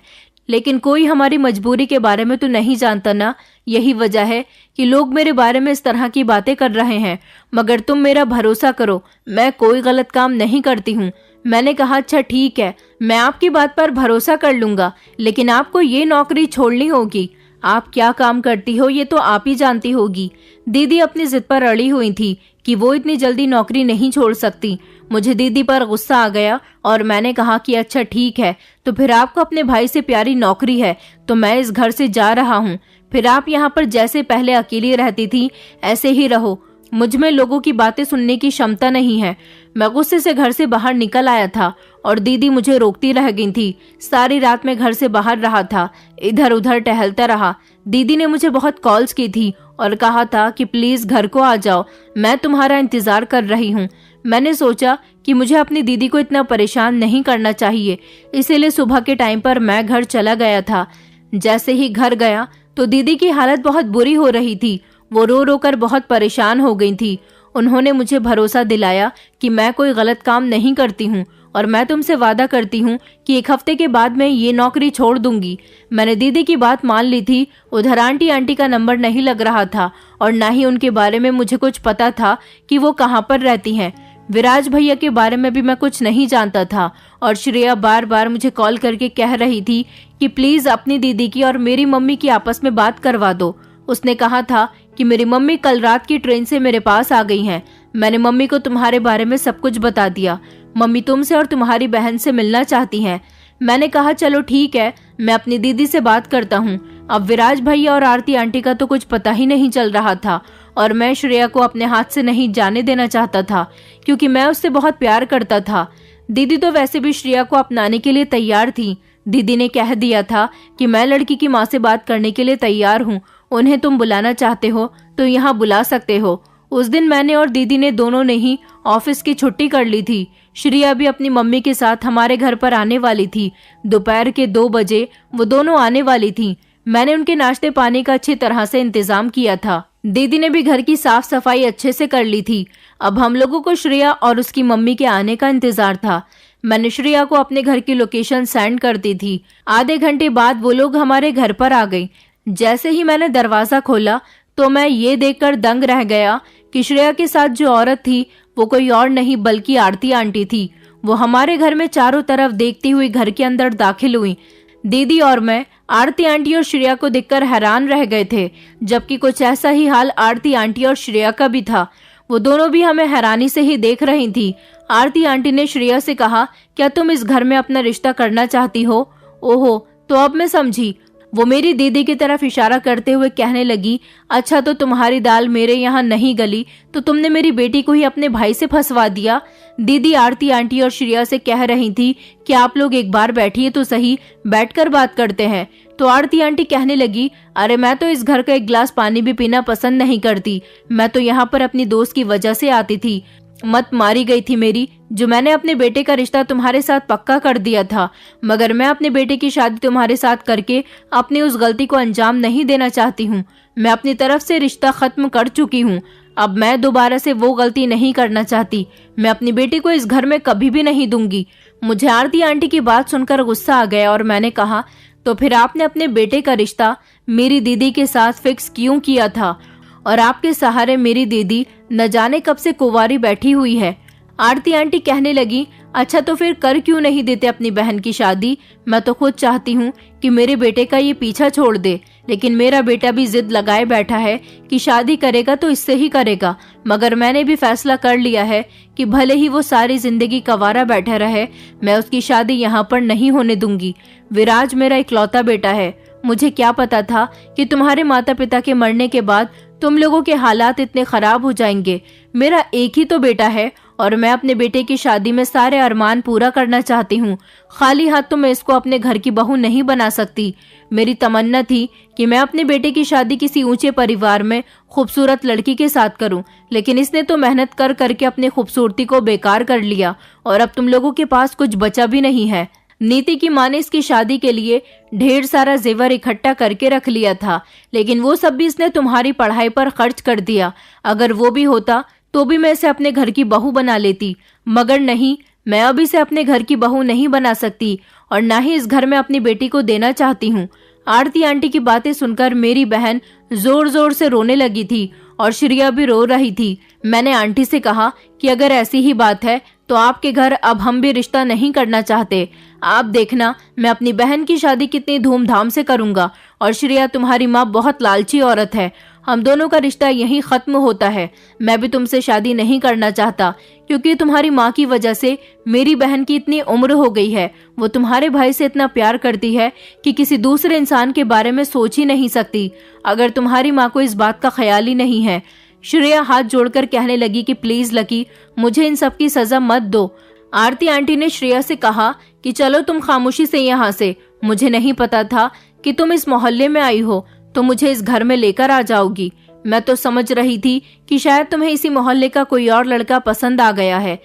लेकिन कोई हमारी मजबूरी के बारे में तो नहीं जानता ना, यही वजह है कि लोग मेरे बारे में इस तरह की बातें कर रहे हैं। मगर तुम मेरा भरोसा करो, मैं कोई गलत काम नहीं करती हूँ। मैंने कहा अच्छा ठीक है, मैं आपकी बात पर भरोसा कर लूंगा, लेकिन आपको ये नौकरी छोड़नी होगी। आप क्या काम करती हो ये तो आप ही जानती होगी। दीदी अपनी जिद पर अड़ी हुई थी कि वो इतनी जल्दी नौकरी नहीं छोड़ सकती। मुझे दीदी पर गुस्सा आ गया और मैंने कहा कि अच्छा ठीक है, तो फिर आपको अपने भाई से प्यारी नौकरी है तो मैं इस घर से जा रहा हूँ। फिर आप यहाँ पर जैसे पहले अकेली रहती थी ऐसे ही रहो। मुझ में लोगों की बातें सुनने की क्षमता नहीं है। मैं गुस्से से घर से बाहर निकल आया था और दीदी मुझे रोकती रह गई थी। सारी रात मैं घर से बाहर रहा था, इधर उधर टहलता रहा। दीदी ने मुझे बहुत कॉल्स की थी और कहा था कि प्लीज घर को आ जाओ, मैं तुम्हारा इंतजार कर रही हूँ। मैंने सोचा कि मुझे अपनी दीदी को इतना परेशान नहीं करना चाहिए, इसीलिए सुबह के टाइम पर मैं घर चला गया था। जैसे ही घर गया तो दीदी की हालत बहुत बुरी हो रही थी। वो रो रो कर बहुत परेशान हो गई थी। उन्होंने मुझे भरोसा दिलाया कि मैं कोई गलत काम नहीं करती हूँ और मैं तुमसे वादा करती हूँ कि 1 हफ्ते के बाद मैं ये नौकरी छोड़ दूंगी। मैंने दीदी की बात मान ली थी। उधर आंटी का नंबर नहीं लग रहा था और ना ही उनके बारे में मुझे कुछ पता था कि वो कहाँ पर रहती हैं। विराज भैया के बारे में भी मैं कुछ नहीं जानता था और श्रेया बार बार मुझे कॉल करके कह रही थी कि प्लीज अपनी दीदी की और मेरी मम्मी की आपस में बात करवा दो। उसने कहा था कि मेरी मम्मी कल रात की ट्रेन से मेरे पास आ गई हैं। मैंने मम्मी को तुम्हारे बारे में सब कुछ बता दिया। मम्मी तुमसे और तुम्हारी बहन से मिलना चाहती हैं। मैंने कहा चलो ठीक है, मैं अपनी दीदी से बात करता हूँ। अब विराज भैया और आरती आंटी का तो कुछ पता ही नहीं चल रहा था और मैं श्रेया को अपने हाथ से नहीं जाने देना चाहता था क्योंकि मैं उससे बहुत प्यार करता था। दीदी तो वैसे भी श्रेया को अपनाने के लिए तैयार थी। दीदी ने कह दिया था कि मैं लड़की की माँ से बात करने के लिए तैयार हूँ, उन्हें तुम बुलाना चाहते हो तो यहाँ बुला सकते हो। उस दिन मैंने और दीदी ने दोनों ने ही ऑफिस की छुट्टी कर ली थी। श्रेया भी अपनी मम्मी के साथ हमारे घर पर आने वाली थी। दोपहर के 2 बजे वो दोनों आने वाली थी। मैंने उनके नाश्ते पानी का अच्छी तरह से इंतजाम किया था। दीदी ने भी घर की साफ सफाई अच्छे से कर ली थी। अब हम लोगों को श्रेया और उसकी मम्मी के आने का इंतजार था। मैंने श्रेया को अपने घर की लोकेशन सेंड कर दी थी। आधे घंटे बाद वो लोग हमारे घर पर आ गए। जैसे ही मैंने दरवाजा खोला तो मैं ये देखकर दंग रह गया कि श्रेया के साथ जो औरत थी वो कोई और नहीं बल्कि आरती आंटी थी। वो हमारे घर में चारों तरफ देखती हुई घर के अंदर दाखिल हुई। दीदी और मैं आरती आंटी और श्रेया को देखकर हैरान रह गए थे, जबकि कुछ ऐसा ही हाल आरती आंटी और श्रेया का भी था। वो दोनों भी हमें हैरानी से ही देख रही थी। आरती आंटी ने श्रेया से कहा, क्या तुम इस घर में अपना रिश्ता करना चाहती हो? ओहो, तो अब मैं समझी। वो मेरी दीदी की तरफ इशारा करते हुए कहने लगी, अच्छा तो तुम्हारी दाल मेरे यहाँ नहीं गली तो तुमने मेरी बेटी को ही अपने भाई से फंसवा दिया। दीदी आरती आंटी और श्रेया से कह रही थी कि आप लोग एक बार बैठिए तो सही, बैठकर बात करते हैं। तो आरती आंटी कहने लगी, अरे मैं तो इस घर का 1 गिलास पानी भी पीना पसंद नहीं करती। मैं तो यहाँ पर अपनी दोस्त की वजह से आती थी। मत मारी गई थी मेरी, जो मैंने अपने बेटे का रिश्ता तुम्हारे साथ पक्का कर दिया था, मगर मैं अपने बेटे की शादी तुम्हारे साथ करके अपनी उस गलती को अंजाम नहीं देना चाहती हूँ। मैं अपनी तरफ से रिश्ता खत्म कर चुकी हूँ। अब मैं दोबारा से वो गलती नहीं करना चाहती। मैं अपनी बेटी को इस घर में कभी भी नहीं दूंगी। मुझे आरती आंटी की बात सुनकर गुस्सा आ गया और मैंने कहा, तो फिर आपने अपने बेटे का रिश्ता मेरी दीदी के साथ फिक्स क्यों किया था? और आपके सहारे मेरी दीदी न जाने कब से कुंवारी बैठी हुई है। आरती आंटी कहने लगी, अच्छा तो फिर कर क्यों नहीं देते अपनी बहन की शादी? मैं तो खुद चाहती हूँ कि मेरे बेटे का ये पीछा छोड़ दे, लेकिन मेरा बेटा भी जिद लगाए बैठा है कि शादी करेगा तो इससे ही करेगा। मगर मैंने भी फैसला कर लिया है कि भले ही वो सारी जिंदगी कंवारा बैठा रहे, मैं उसकी शादी यहाँ पर नहीं होने दूंगी। विराज मेरा इकलौता बेटा है। मुझे क्या पता था कि तुम्हारे माता पिता के मरने के बाद तुम लोगों के हालात इतने खराब हो जाएंगे। मेरा एक ही तो बेटा है और मैं अपने बेटे की शादी में सारे अरमान पूरा करना चाहती हूँ। खाली हाथ तो मैं इसको अपने घर की बहू नहीं बना सकती। मेरी तमन्ना थी कि मैं अपने बेटे की शादी किसी ऊंचे परिवार में खूबसूरत लड़की के साथ करूं, लेकिन इसने तो मेहनत कर करके अपनी खूबसूरती को बेकार कर लिया और अब तुम लोगों के पास कुछ बचा भी नहीं है। नीति की माँ ने इसकी शादी के लिए ढेर सारा जेवर इकट्ठा करके रख लिया था, लेकिन वो सब भी इसने तुम्हारी पढ़ाई पर खर्च कर दिया। अगर वो भी होता तो भी मैं इसे अपने घर की बहू बना लेती, मगर नहीं, मैं अब इसे अपने घर की बहू नहीं बना सकती और ना ही इस घर में अपनी बेटी को देना चाहती हूँ। आरती आंटी की बातें सुनकर मेरी बहन जोर जोर से रोने लगी थी और श्रेया भी रो रही थी। मैंने आंटी से कहा कि अगर ऐसी ही बात है तो आपके घर अब हम भी रिश्ता नहीं करना चाहते। आप देखना मैं अपनी बहन की शादी कितनी धूमधाम से करूंगा। और श्रेया, तुम्हारी माँ बहुत लालची औरत है हम दोनों का रिश्ता यहीं खत्म होता है। मैं भी तुमसे शादी नहीं करना चाहता, क्योंकि तुम्हारी माँ की वजह से मेरी बहन की इतनी उम्र हो गई है। वो तुम्हारे भाई से इतना प्यार करती है कि किसी दूसरे इंसान के बारे में सोच ही नहीं सकती। अगर तुम्हारी माँ को इस बात का ख्याल ही नहीं है। श्रेया हाथ जोड़कर कहने लगी कि प्लीज लकी, मुझे इन सब की सजा मत दो। आरती आंटी ने श्रेया से कहा कि चलो तुम खामोशी से यहाँ से। मुझे नहीं पता था कि तुम इस मोहल्ले में आई हो तो मुझे इस घर में लेकर आ जाओगी। मैं तो समझ रही थी कि शायद तुम्हें इसी मोहल्ले का कोई और लड़का पसंद आ गया है,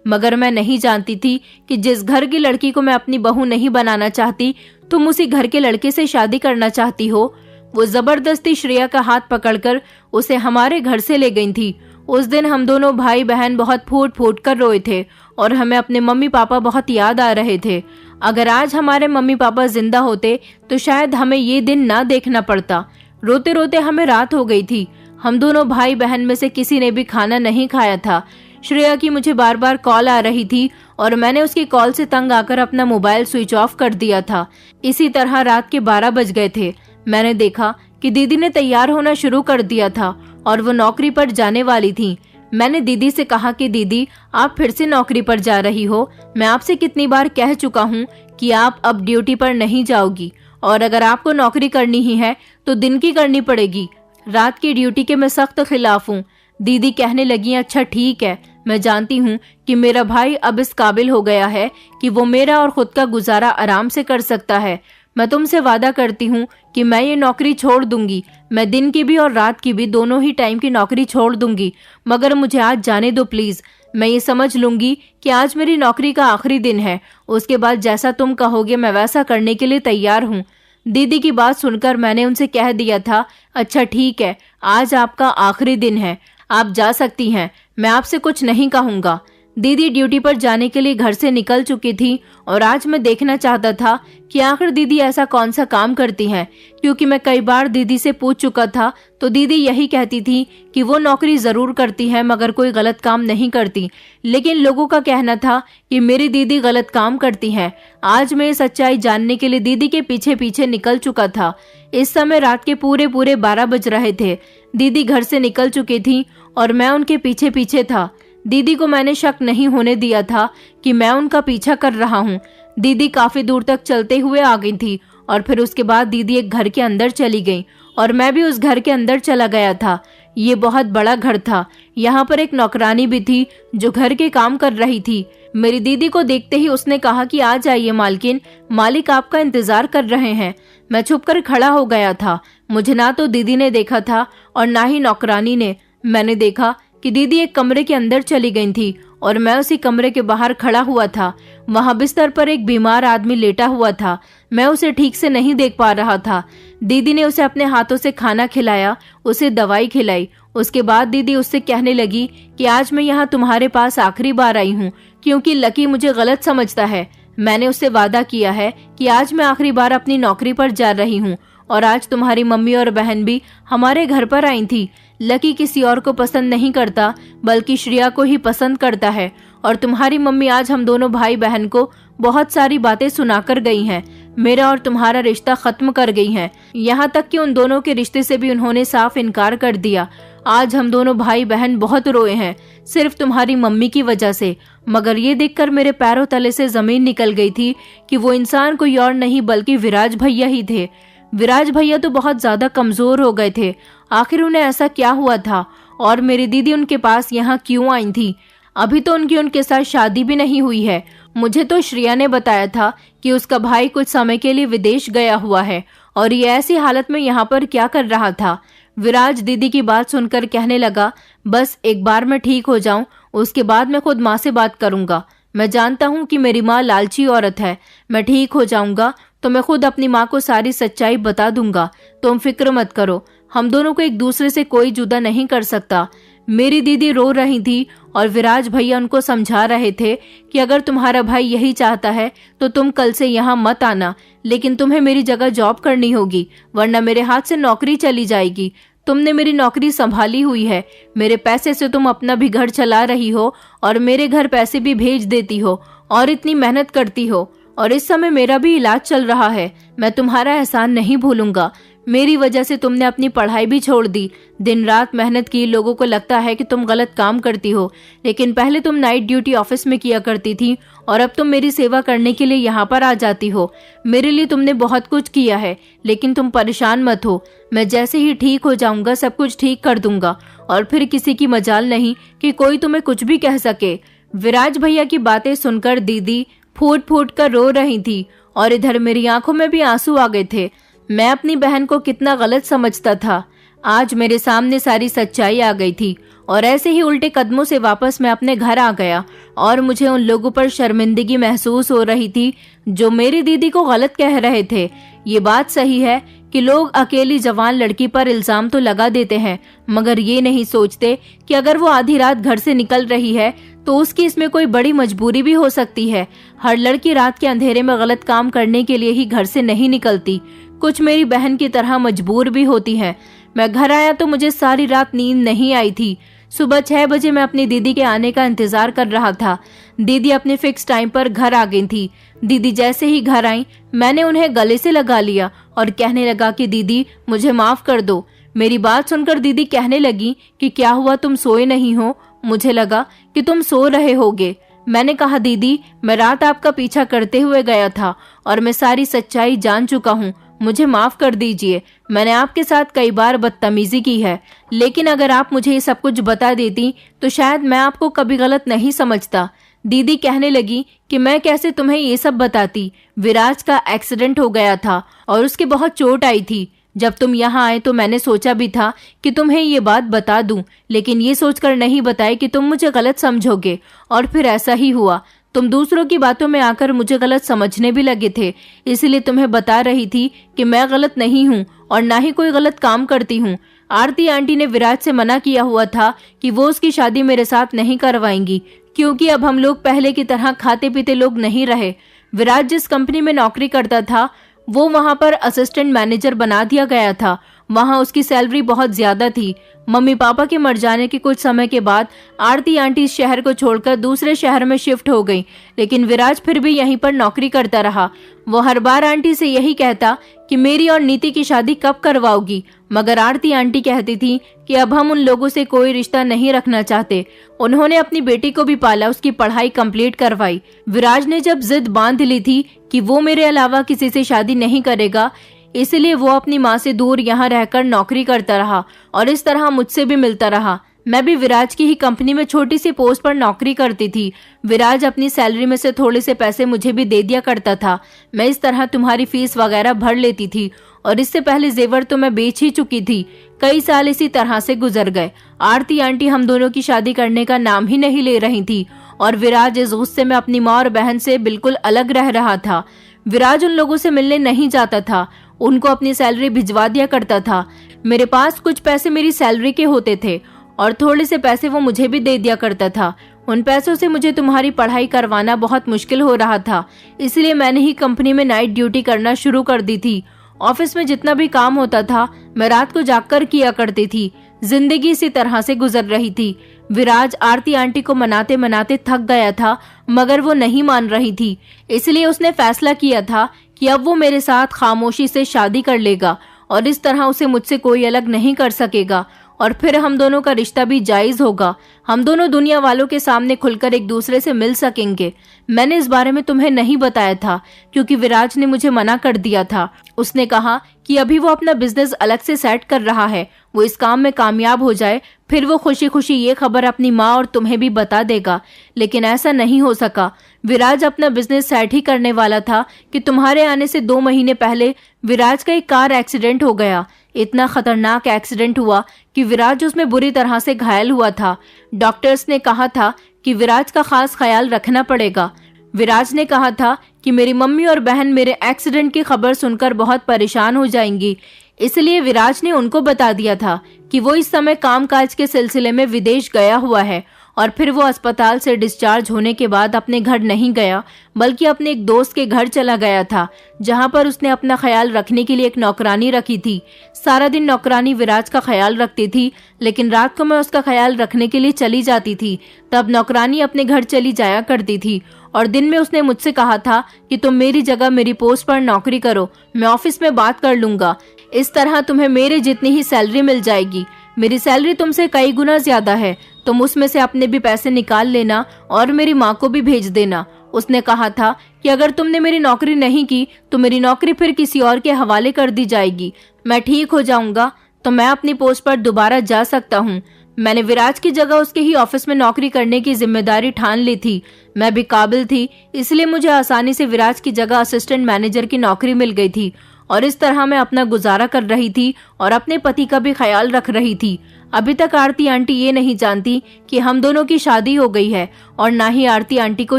मगर मैं नहीं जानती थी कि जिस घर की लड़की को मैं अपनी बहू नहीं बनाना चाहती, तुम उसी घर के लड़के से शादी करना चाहती हो। वो जबरदस्ती श्रेया का हाथ पकड़कर उसे हमारे घर से ले गई थी। उस दिन हम दोनों भाई बहन बहुत फूट फूट कर रोए थे और हमें अपने मम्मी पापा बहुत याद आ रहे थे। अगर आज हमारे मम्मी पापा जिंदा होते तो शायद हमें ये दिन ना देखना पड़ता। रोते रोते हमें रात हो गई थी। हम दोनों भाई बहन में से किसी ने भी खाना नहीं खाया था। श्रेया की मुझे बार बार कॉल आ रही थी और मैंने उसकी कॉल से तंग आकर अपना मोबाइल स्विच ऑफ कर दिया था। इसी तरह रात के 12 बज गए थे। मैंने देखा कि दीदी ने तैयार होना शुरू कर दिया था और वो नौकरी पर जाने वाली थी। मैंने दीदी से कहा कि दीदी, आप फिर से नौकरी पर जा रही हो। मैं आपसे कितनी बार कह चुका हूँ कि आप अब ड्यूटी पर नहीं जाओगी, और अगर आपको नौकरी करनी ही है तो दिन की करनी पड़ेगी। रात की ड्यूटी के मैं सख्त खिलाफ हूँ। दीदी कहने लगी, अच्छा ठीक है, मैं जानती हूँ कि मेरा भाई अब इस काबिल हो गया है कि वो मेरा और खुद का गुजारा आराम से कर सकता है। मैं तुमसे वादा करती हूँ कि मैं ये नौकरी छोड़ दूंगी। मैं दिन की भी और रात की भी, दोनों ही टाइम की नौकरी छोड़ दूंगी, मगर मुझे आज जाने दो प्लीज। मैं ये समझ लूंगी कि आज मेरी नौकरी का आखिरी दिन है। उसके बाद जैसा तुम कहोगे मैं वैसा करने के लिए तैयार हूँ। दीदी की बात सुनकर मैंने उनसे कह दिया था, अच्छा ठीक है, आज आपका आखिरी दिन है, आप जा सकती हैं, मैं आपसे कुछ नहीं कहूँगा। दीदी ड्यूटी पर जाने के लिए घर से निकल चुकी थी और आज मैं देखना चाहता था कि आखिर दीदी ऐसा कौन सा काम करती हैं, क्योंकि मैं कई बार दीदी से पूछ चुका था तो दीदी यही कहती थी कि वो नौकरी जरूर करती है मगर कोई गलत काम नहीं करती। लेकिन लोगों का कहना था कि मेरी दीदी गलत काम करती है। आज मैं सच्चाई जानने के लिए दीदी के पीछे पीछे निकल चुका था। इस समय रात के पूरे 12 बज रहे थे। दीदी घर से निकल चुकी थी और मैं उनके पीछे पीछे था। दीदी को मैंने शक नहीं होने दिया था कि मैं उनका पीछा कर रहा हूँ। दीदी काफी दूर तक चलते हुए आ गई थी और फिर उसके बाद दीदी एक घर के अंदर चली गई और मैं भी उस घर के अंदर चला गया था। ये बहुत बड़ा घर था। यहाँ पर एक नौकरानी भी थी जो घर के काम कर रही थी। मेरी दीदी को देखते ही उसने कहा कि आ जाइए मालकिन, मालिक आपका इंतजार कर रहे हैं। मैं छुपकर खड़ा हो गया था। मुझे ना तो दीदी ने देखा था और ना ही नौकरानी ने। मैंने देखा कि दीदी एक कमरे के अंदर चली गई थी और मैं उसी कमरे के बाहर खड़ा हुआ था। वहां बिस्तर पर एक बीमार आदमी लेटा हुआ था। मैं उसे ठीक से नहीं देख पा रहा था। दीदी ने उसे अपने हाथों से खाना खिलाया, उसे दवाई खिलाई। उसके बाद दीदी उससे कहने लगी कि आज मैं यहाँ तुम्हारे पास आखिरी बार आई हूँ, क्योंकि लकी मुझे गलत समझता है। मैंने उससे वादा किया है कि आज मैं आखिरी बार अपनी नौकरी पर जा रही हूँ और आज तुम्हारी मम्मी और बहन भी हमारे घर पर आई थी। लकी किसी और को पसंद नहीं करता बल्कि श्रेया को ही पसंद करता है और तुम्हारी मम्मी आज हम दोनों भाई बहन को बहुत सारी बातें सुनाकर गई हैं। मेरा और तुम्हारा रिश्ता खत्म कर गई हैं। यहाँ तक कि उन दोनों के रिश्ते से भी उन्होंने साफ इनकार कर दिया। आज हम दोनों भाई बहन बहुत रोए हैं सिर्फ तुम्हारी मम्मी की वजह से। मगर ये देखकर मेरे पैरों तले से जमीन निकल गई थी कि वो इंसान कोई और नहीं बल्कि विराज भैया ही थे। विराज भैया तो बहुत ज्यादा कमजोर हो गए थे। आखिर उन्हें ऐसा क्या हुआ था और मेरी दीदी उनके पास यहाँ क्यों आई थी? अभी तो उनके साथ शादी भी नहीं हुई है। मुझे तो श्रेया ने बताया था कि उसका भाई कुछ समय के लिए विदेश गया हुआ है और ये ऐसी हालत में यहाँ पर क्या कर रहा था। विराज दीदी की बात सुनकर कहने लगा, बस एक बार मैं ठीक हो जाऊं उसके बाद मैं खुद माँ से बात करूंगा। मैं जानता हूँ कि मेरी माँ लालची औरत है। मैं ठीक हो जाऊंगा तो मैं खुद अपनी माँ को सारी सच्चाई बता दूंगा। तुम फिक्र मत करो, हम दोनों को एक दूसरे से कोई जुदा नहीं कर सकता। मेरी दीदी रो रही थी और विराज भैया उनको समझा रहे थे कि अगर तुम्हारा भाई यही चाहता है तो तुम कल से यहाँ मत आना, लेकिन तुम्हें मेरी जगह जॉब करनी होगी वरना मेरे हाथ से नौकरी चली जाएगी। तुमने मेरी नौकरी संभाली हुई है, मेरे पैसे से तुम अपना भी घर चला रही हो और मेरे घर पैसे भी भेज देती हो और इतनी मेहनत करती हो और इस समय मेरा भी इलाज चल रहा है। मैं तुम्हारा एहसान नहीं भूलूंगा। मेरी वजह से तुमने अपनी पढ़ाई भी छोड़ दी, दिन रात मेहनत की। लोगों को लगता है कि तुम गलत काम करती हो, लेकिन पहले तुम नाइट ड्यूटी ऑफिस में किया करती थी और अब तुम मेरी सेवा करने के लिए यहाँ पर आ जाती हो। मेरे लिए तुमने बहुत कुछ किया है, लेकिन तुम परेशान मत हो। मैं जैसे ही ठीक हो जाऊंगा सब कुछ ठीक कर दूंगा और फिर किसी की मजाल नहीं कि कोई तुम्हें कुछ भी कह सके। विराज भैया की बातें सुनकर दीदी फूट फूट कर रो रही थी और इधर मेरी आंखों में भी आंसू आ गए थे। मैं अपनी बहन को कितना गलत समझता था। आज मेरे सामने सारी सच्चाई आ गई थी और ऐसे ही उल्टे कदमों से वापस मैं अपने घर आ गया और मुझे उन लोगों पर शर्मिंदगी महसूस हो रही थी जो मेरी दीदी को गलत कह रहे थे। ये बात सही है कि लोग अकेली जवान लड़की पर इल्जाम तो लगा देते हैं, मगर ये नहीं सोचते कि अगर वो आधी रात घर से निकल रही है तो उसकी इसमें कोई बड़ी मजबूरी भी हो सकती है। हर लड़की रात के अंधेरे में गलत काम करने के लिए ही घर से नहीं निकलती, कुछ मेरी बहन की तरह मजबूर भी होती हैं। मैं घर आया तो मुझे सारी रात नींद नहीं आई थी। सुबह 6 बजे मैं अपनी दीदी के आने का इंतजार कर रहा था। दीदी अपने फिक्स टाइम पर घर आ गई थी। दीदी जैसे ही घर आई मैंने उन्हें गले से लगा लिया और कहने लगा कि दीदी मुझे माफ कर दो। मेरी बात सुनकर दीदी कहने लगी कि क्या हुआ, तुम सोए नहीं हो? मुझे लगा कि तुम सो रहे होगे। मैंने कहा दीदी मैं रात आपका पीछा करते हुए गया था और मैं सारी सच्चाई जान चुका हूँ, मुझे माफ कर दीजिए। मैंने आपके साथ कई बार बदतमीजी की है, लेकिन अगर आप मुझे ये सब कुछ बता देती तो शायद मैं आपको कभी गलत नहीं समझता। दीदी कहने लगी कि मैं कैसे तुम्हें ये सब बताती। विराज का एक्सीडेंट हो गया था और उसके बहुत चोट आई थी। जब तुम यहाँ आए तो मैंने सोचा भी था कि तुम्हें ये बात बता दूं, लेकिन ये सोचकर नहीं बताई कि तुम मुझे गलत समझोगे, और फिर ऐसा ही हुआ। तुम दूसरों की बातों में आकर मुझे गलत समझने भी लगे थे, इसलिए तुम्हें बता रही थी कि मैं गलत नहीं हूँ और ना ही कोई गलत काम करती हूँ। आरती आंटी ने विराज से मना किया हुआ था कि वो उसकी शादी मेरे साथ नहीं करवाएंगी, क्योंकि अब हम लोग पहले की तरह खाते पीते लोग नहीं रहे। विराज जिस कंपनी में नौकरी करता था वो वहां पर असिस्टेंट मैनेजर बना दिया गया था। वहां उसकी सैलरी बहुत ज्यादा थी। मम्मी पापा के मर जाने के कुछ समय के बाद आरती आंटी इस शहर को छोड़कर दूसरे शहर में शिफ्ट हो गई, लेकिन विराज फिर भी यहीं पर नौकरी करता रहा। वो हर बार आंटी से यही कहता कि मेरी और नीति की शादी कब करवाओगी, मगर आरती आंटी कहती थी कि अब हम उन लोगों से कोई रिश्ता नहीं रखना चाहते। उन्होंने अपनी बेटी को भी पाला, उसकी पढ़ाई कंप्लीट करवाई। विराज ने जब जिद बांध ली थी कि वो मेरे अलावा किसी से शादी नहीं करेगा, इसलिए वो अपनी माँ से दूर यहाँ रहकर नौकरी करता रहा और इस तरह मुझसे भी मिलता रहा। मैं भी विराज की ही कंपनी में छोटी सी पोस्ट पर नौकरी करती थी। विराज अपनी सैलरी में से थोड़े से पैसे मुझे भी दे दिया करता था। मैं इस तरह तुम्हारी फीस वगैरह भर लेती थी और इससे पहले जेवर तो मैं बेच ही चुकी थी। कई साल इसी तरह से गुजर गए। आरती आंटी हम दोनों की शादी करने का नाम ही नहीं ले रही थी और विराज इस गुस्से में अपनी माँ और बहन से बिल्कुल अलग रह रहा था। विराज उन लोगों से मिलने नहीं जाता था, उनको अपनी सैलरी भिजवा दिया करता था। मेरे पास कुछ पैसे मेरी सैलरी के होते थे और थोड़े से पैसे वो मुझे भी दे दिया करता था। उन पैसों से मुझे तुम्हारी पढ़ाई करवाना बहुत मुश्किल हो रहा था, इसलिए मैंने ही कंपनी में नाइट ड्यूटी करना शुरू कर दी थी। ऑफिस में जितना भी काम होता था मैं रात को जागकर किया करती थी। जिंदगी इसी तरह से गुजर रही थी। विराज आरती आंटी को मनाते मनाते थक गया था, मगर वो नहीं मान रही थी, इसलिए उसने फैसला किया था कि अब वो मेरे साथ खामोशी से शादी कर लेगा और इस तरह उसे मुझसे कोई अलग नहीं कर सकेगा और फिर हम दोनों का रिश्ता भी जायज होगा। हम दोनों दुनिया वालों के सामने खुलकर एक दूसरे से मिल सकेंगे। मैंने इस बारे में तुम्हें नहीं बताया था क्योंकि विराज ने मुझे मना कर दिया था। उसने कहा कि अभी वो अपना बिजनेस अलग से सेट कर रहा है, वो इस काम में कामयाब हो जाए फिर वो खुशी खुशी ये खबर अपनी माँ और तुम्हें भी बता देगा, लेकिन ऐसा नहीं हो सका। विराज अपना बिजनेस सेट ही करने वाला था कि तुम्हारे आने से 2 महीने पहले विराज का एक कार एक्सीडेंट हो गया। इतना खतरनाक एक्सीडेंट हुआ कि विराज उसमें बुरी तरह से घायल हुआ था। डॉक्टर्स ने कहा था कि विराज का खास ख्याल रखना पड़ेगा। विराज ने कहा था कि मेरी मम्मी और बहन मेरे एक्सीडेंट की खबर सुनकर बहुत परेशान हो जाएंगी, इसलिए विराज ने उनको बता दिया था कि वो इस समय कामकाज के सिलसिले में विदेश गया हुआ है और फिर वो अस्पताल से डिस्चार्ज होने के बाद अपने घर नहीं गया बल्कि अपने एक दोस्त के घर चला गया था, जहां पर उसने अपना ख्याल रखने के लिए एक नौकरानी रखी थी। सारा दिन नौकरानी विराज का ख्याल रखती थी, लेकिन रात को मैं उसका ख्याल रखने के लिए चली जाती थी। तब नौकरानी अपने घर चली जाया करती थी और दिन में उसने मुझसे कहा था कि तुम मेरी जगह मेरी पोस्ट पर नौकरी करो, मैं ऑफिस में बात कर लूंगा। इस तरह तुम्हें मेरे जितनी ही सैलरी मिल जाएगी। मेरी सैलरी तुमसे कई गुना ज्यादा है, तुम उसमें से अपने भी पैसे निकाल लेना और मेरी माँ को भी भेज देना। उसने कहा था कि अगर तुमने मेरी नौकरी नहीं की तो मेरी नौकरी फिर किसी और के हवाले कर दी जाएगी। मैं ठीक हो जाऊंगा तो मैं अपनी पोस्ट पर दोबारा जा सकता हूँ। मैंने विराज की जगह उसके ही ऑफिस में नौकरी करने की जिम्मेदारी ठान ली थी। मैं भी काबिल थी, इसलिए मुझे आसानी से विराज की जगह असिस्टेंट मैनेजर की नौकरी मिल गई थी और इस तरह मैं अपना गुजारा कर रही थी और अपने पति का भी ख्याल रख रही थी। अभी तक आरती आंटी ये नहीं जानती कि हम दोनों की शादी हो गई है और ना ही आरती आंटी को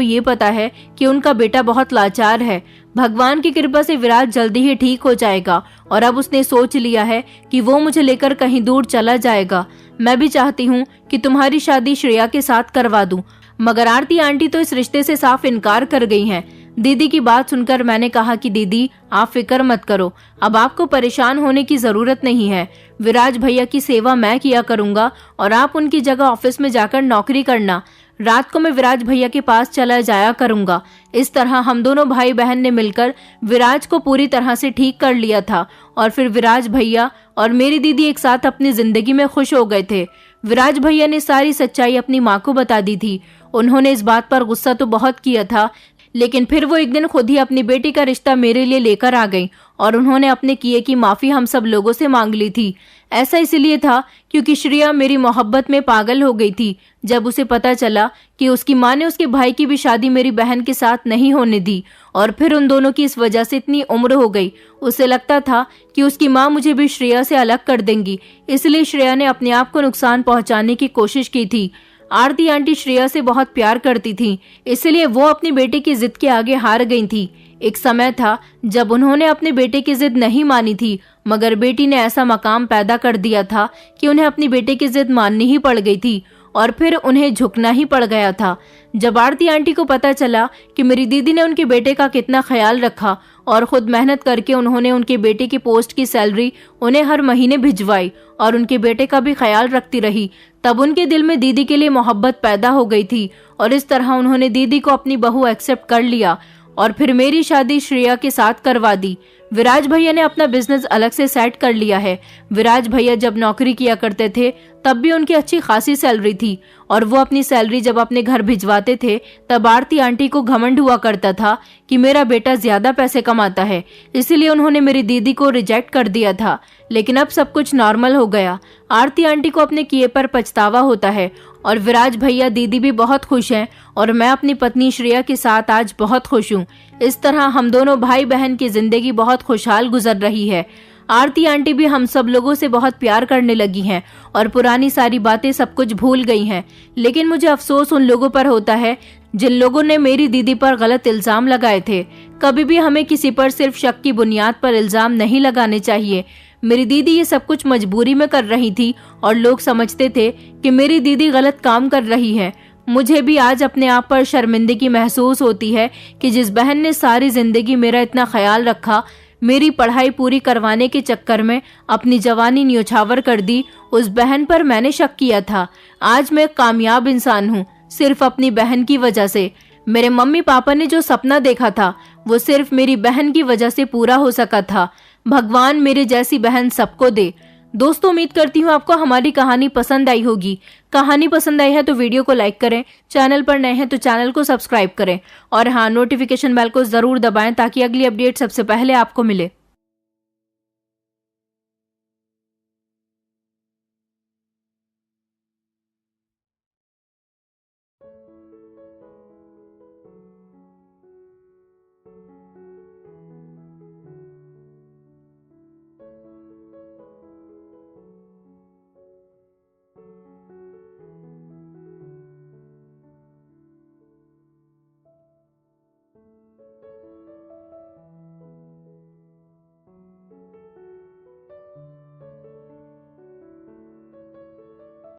ये पता है कि उनका बेटा बहुत लाचार है। भगवान की कृपा से विराज जल्दी ही ठीक हो जाएगा और अब उसने सोच लिया है कि वो मुझे लेकर कहीं दूर चला जाएगा। मैं भी चाहती हूँ कि तुम्हारी शादी श्रेया के साथ करवा दूं, मगर आरती आंटी तो इस रिश्ते से साफ इनकार कर गई हैं। दीदी की बात सुनकर मैंने कहा कि दीदी आप फिक्र मत करो, अब आपको परेशान होने की जरूरत नहीं है। विराज भैया की सेवा मैं किया करूंगा और आप उनकी जगह ऑफिस में जाकर नौकरी करना। रात को मैं विराज भैया के पास चला जाया करूंगा। इस तरह हम दोनों भाई बहन ने मिलकर विराज को पूरी तरह से ठीक कर लिया था और फिर विराज भैया और मेरी दीदी एक साथ अपनी जिंदगी में खुश हो गए थे। विराज भैया ने सारी सच्चाई अपनी माँ को बता दी थी। उन्होंने इस बात पर गुस्सा तो बहुत किया था, लेकिन फिर वो एक दिन खुद ही अपनी बेटी का रिश्ता मेरे लिए लेकर आ गई और उन्होंने अपने किए की माफी हम सब लोगों से मांग ली थी। ऐसा इसलिए था क्योंकि श्रेया मेरी मोहब्बत में पागल हो गई थी। जब उसे पता चला कि उसकी माँ ने उसके भाई की भी शादी मेरी बहन के साथ नहीं होने दी और फिर उन दोनों की इस वजह से इतनी उम्र हो गई, उसे लगता था कि उसकी माँ मुझे भी श्रेया से अलग कर देंगी, इसलिए श्रेया ने अपने आप को नुकसान पहुंचाने की कोशिश की थी। आरती आंटी श्रेया से बहुत प्यार करती थी, इसलिए वो अपनी बेटे की जिद के आगे हार गई थी। एक समय था जब उन्होंने अपने बेटे की जिद नहीं मानी थी, मगर बेटी ने ऐसा मकाम पैदा कर दिया था कि उन्हें अपनी बेटे की जिद माननी ही पड़ गई थी और फिर उन्हें झुकना ही पड़ गया था। जब आरती आंटी को पता चला कि मेरी दीदी ने उनके बेटे का कितना ख्याल रखा और खुद मेहनत करके उन्होंने उनके बेटे की पोस्ट की सैलरी उन्हें हर महीने भिजवाई और उनके बेटे का भी ख्याल रखती रही, तब उनके दिल में दीदी के लिए मोहब्बत पैदा हो गई थी और इस तरह उन्होंने दीदी को अपनी बहू एक्सेप्ट कर लिया और फिर मेरी शादी श्रेया के साथ करवा दी। विराज भैया ने अपना बिजनेस अलग से सेट कर लिया है। विराज भैया जब नौकरी किया करते थे तब भी उनकी अच्छी खासी सैलरी थी और वो अपनी सैलरी जब अपने घर भिजवाते थे तब आरती आंटी को घमंड हुआ करता था कि मेरा बेटा ज्यादा पैसे कमाता है, इसीलिए उन्होंने मेरी दीदी को रिजेक्ट कर दिया था। लेकिन अब सब कुछ नॉर्मल हो गया। आरती आंटी को अपने किए पर पछतावा होता है और विराज भैया दीदी भी बहुत खुश हैं और मैं अपनी पत्नी श्रेया के साथ आज बहुत खुश हूँ। इस तरह हम दोनों भाई बहन की जिंदगी बहुत खुशहाल गुजर रही है। आरती आंटी भी हम सब लोगों से बहुत प्यार करने लगी हैं और पुरानी सारी बातें सब कुछ भूल गई हैं। लेकिन मुझे अफसोस उन लोगों पर होता है जिन लोगों ने मेरी दीदी पर गलत इल्जाम लगाए थे। कभी भी हमें किसी पर सिर्फ शक की बुनियाद पर इल्जाम नहीं लगाने चाहिए। मेरी दीदी ये सब कुछ मजबूरी में कर रही थी और लोग समझते थे कि मेरी दीदी गलत काम कर रही है। मुझे भी आज अपने आप पर शर्मिंदगी महसूस होती है कि जिस बहन ने सारी जिंदगी मेरा इतना ख्याल रखा, मेरी पढ़ाई पूरी करवाने के चक्कर में अपनी जवानी न्योछावर कर दी, उस बहन पर मैंने शक किया था। आज मैं कामयाब इंसान हूँ सिर्फ अपनी बहन की वजह से। मेरे मम्मी पापा ने जो सपना देखा था वो सिर्फ मेरी बहन की वजह से पूरा हो सका था। भगवान मेरे जैसी बहन सबको दे। दोस्तों, उम्मीद करती हूँ आपको हमारी कहानी पसंद आई होगी। कहानी पसंद आई है तो वीडियो को लाइक करें, चैनल पर नए हैं तो चैनल को सब्सक्राइब करें और हाँ, नोटिफिकेशन बेल को जरूर दबाएं ताकि अगली अपडेट सबसे पहले आपको मिले।